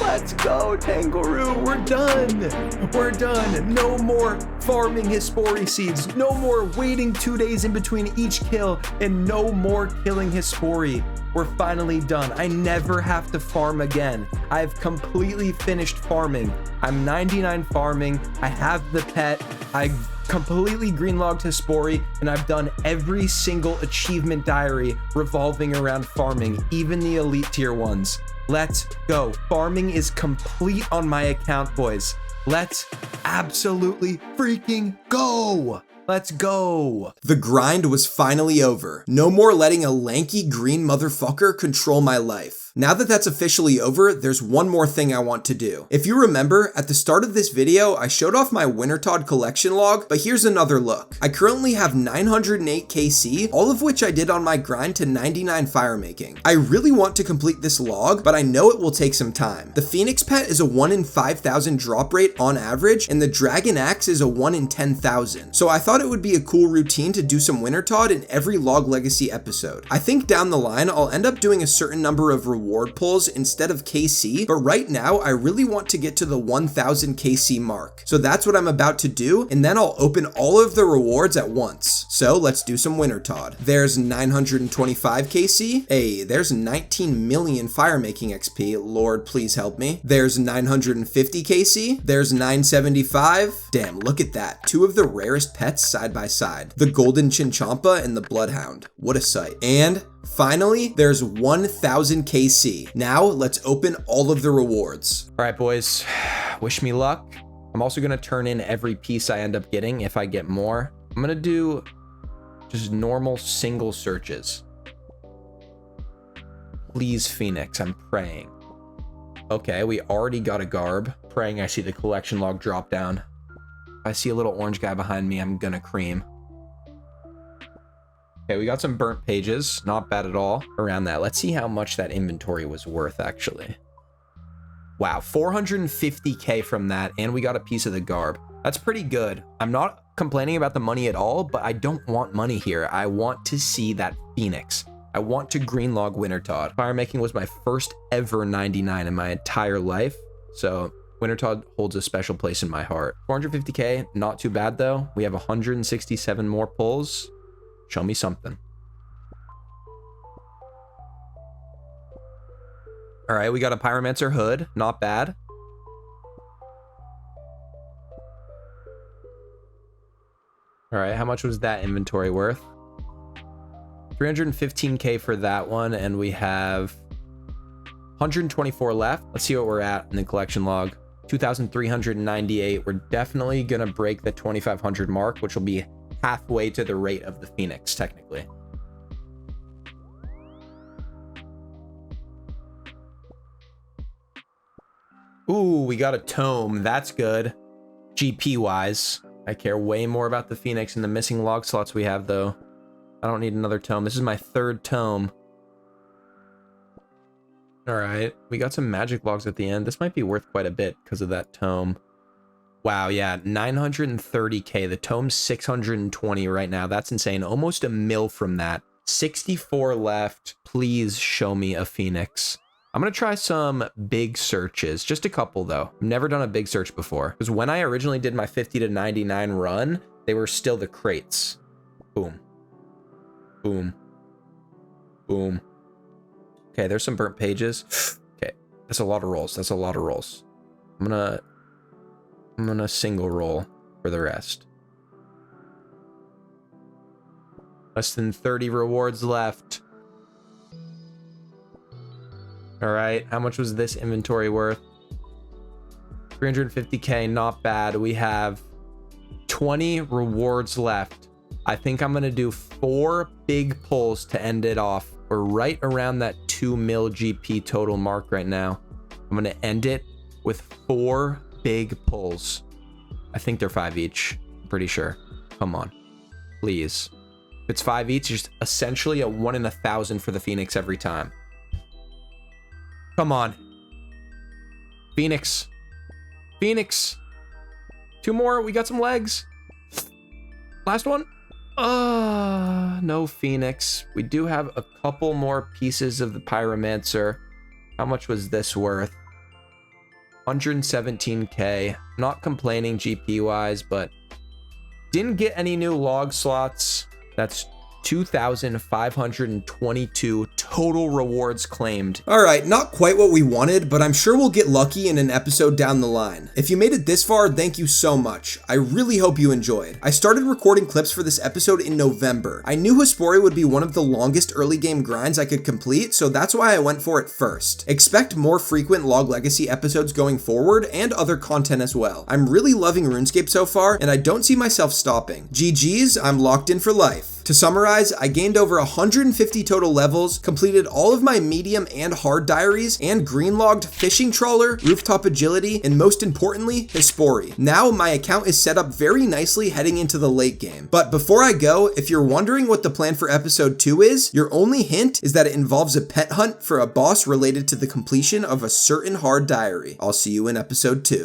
Let's go, Tangleroot. We're done. We're done. No more farming Hespori seeds. No more waiting 2 days in between each kill. And no more killing Hespori. We're finally done. I never have to farm again. I've completely finished farming. I'm 99 farming. I have the pet. I completely greenlogged Hespori, and I've done every single achievement diary revolving around farming, even the elite tier ones. Let's go. Farming is complete on my account, boys. Let's absolutely freaking go. Let's go. The grind was finally over. No more letting a lanky green motherfucker control my life. Now that that's officially over, there's one more thing I want to do. If you remember, at the start of this video, I showed off my Wintertod collection log, but here's another look. I currently have 908 KC, all of which I did on my grind to 99 fire making. I really want to complete this log, but I know it will take some time. The Phoenix pet is a 1 in 5,000 drop rate on average, and the Dragon Axe is a 1 in 10,000. So I thought it would be a cool routine to do some Wintertod in every Log Legacy episode. I think down the line, I'll end up doing a certain number of reward pulls instead of KC, but right now I really want to get to the 1000 KC mark. So that's what I'm about to do, and then I'll open all of the rewards at once. So let's do some Wintertod. There's 925 KC. Hey, there's 19 million fire making XP. Lord, please help me. There's 950 KC. There's 975. Damn, look at that. Two of the rarest pets side by side. The Golden Chinchampa and the Bloodhound. What a sight. And finally, there's 1000 KC. Now, let's open all of the rewards. All right, boys, wish me luck. I'm also gonna turn in every piece I end up getting if I get more. I'm gonna do just normal single searches. Please, Phoenix, I'm praying. Okay, we already got a garb. Praying I see the collection log drop down. If I see a little orange guy behind me, I'm gonna cream. Okay, we got some burnt pages. Not bad at all around that. Let's see how much that inventory was worth, actually. Wow, 450k from that, and we got a piece of the garb. That's pretty good. I'm not complaining about the money at all, but I don't want money here. I want to see that Phoenix. I want to greenlog Wintertodt. Fire making was my first ever 99 in my entire life, so Wintertodt holds a special place in my heart. 450k, not too bad though. We have 167 more pulls. Show me something. All right, we got a Pyromancer hood, not bad. All right, how much was that inventory worth? 315k for that one, and we have 124 left. Let's see what we're at in the collection log. 2,398. We're definitely gonna break the 2,500 mark, which will be halfway to the rate of the Phoenix, technically. Ooh, we got a tome. That's good. GP wise, I care way more about the Phoenix and the missing log slots we have, though. I don't need another tome. This is my third tome. All right, we got some magic logs at the end. This might be worth quite a bit because of that tome. Wow, yeah, 930k. The tome's 620 right now. That's insane. Almost a mil from that. 64 left. Please show me a Phoenix. I'm gonna try some big searches, just a couple though. I've never done a big search before, because when I originally did my 50 to 99 run, they were still the crates. Boom. Boom. Boom. Okay, there's some burnt pages. Okay, that's a lot of rolls. That's a lot of rolls. I'm gonna single roll for the rest. Less than 30 rewards left. All right, how much was this inventory worth? 350k, not bad. We have 20 rewards left. I think I'm gonna do 4 big pulls to end it off. We're right around that 2 mil GP total mark right now. I'm gonna end it with 4 big pulls. I think they're 5 each, I'm pretty sure. Come on, please. If it's 5 each, just essentially a 1 in 1,000 for the Phoenix every time. Come on. Phoenix. Phoenix. 2 more, we got some legs. Last one. No Phoenix. We do have a couple more pieces of the Pyromancer. How much was this worth? 117k. Not complaining GP wise, but didn't get any new log slots. That's 2,522 total rewards claimed. Alright, not quite what we wanted, but I'm sure we'll get lucky in an episode down the line. If you made it this far, thank you so much. I really hope you enjoyed. I started recording clips for this episode in November. I knew Hespori would be one of the longest early game grinds I could complete, so that's why I went for it first. Expect more frequent Log Legacy episodes going forward, and other content as well. I'm really loving RuneScape so far, and I don't see myself stopping. GG's, I'm locked in for life. To summarize, I gained over 150 total levels, completed all of my medium and hard diaries, and greenlogged fishing trawler, rooftop agility, and most importantly, Hespori. Now my account is set up very nicely heading into the late game. But before I go, if you're wondering what the plan for episode 2 is, your only hint is that it involves a pet hunt for a boss related to the completion of a certain hard diary. I'll see you in episode 2.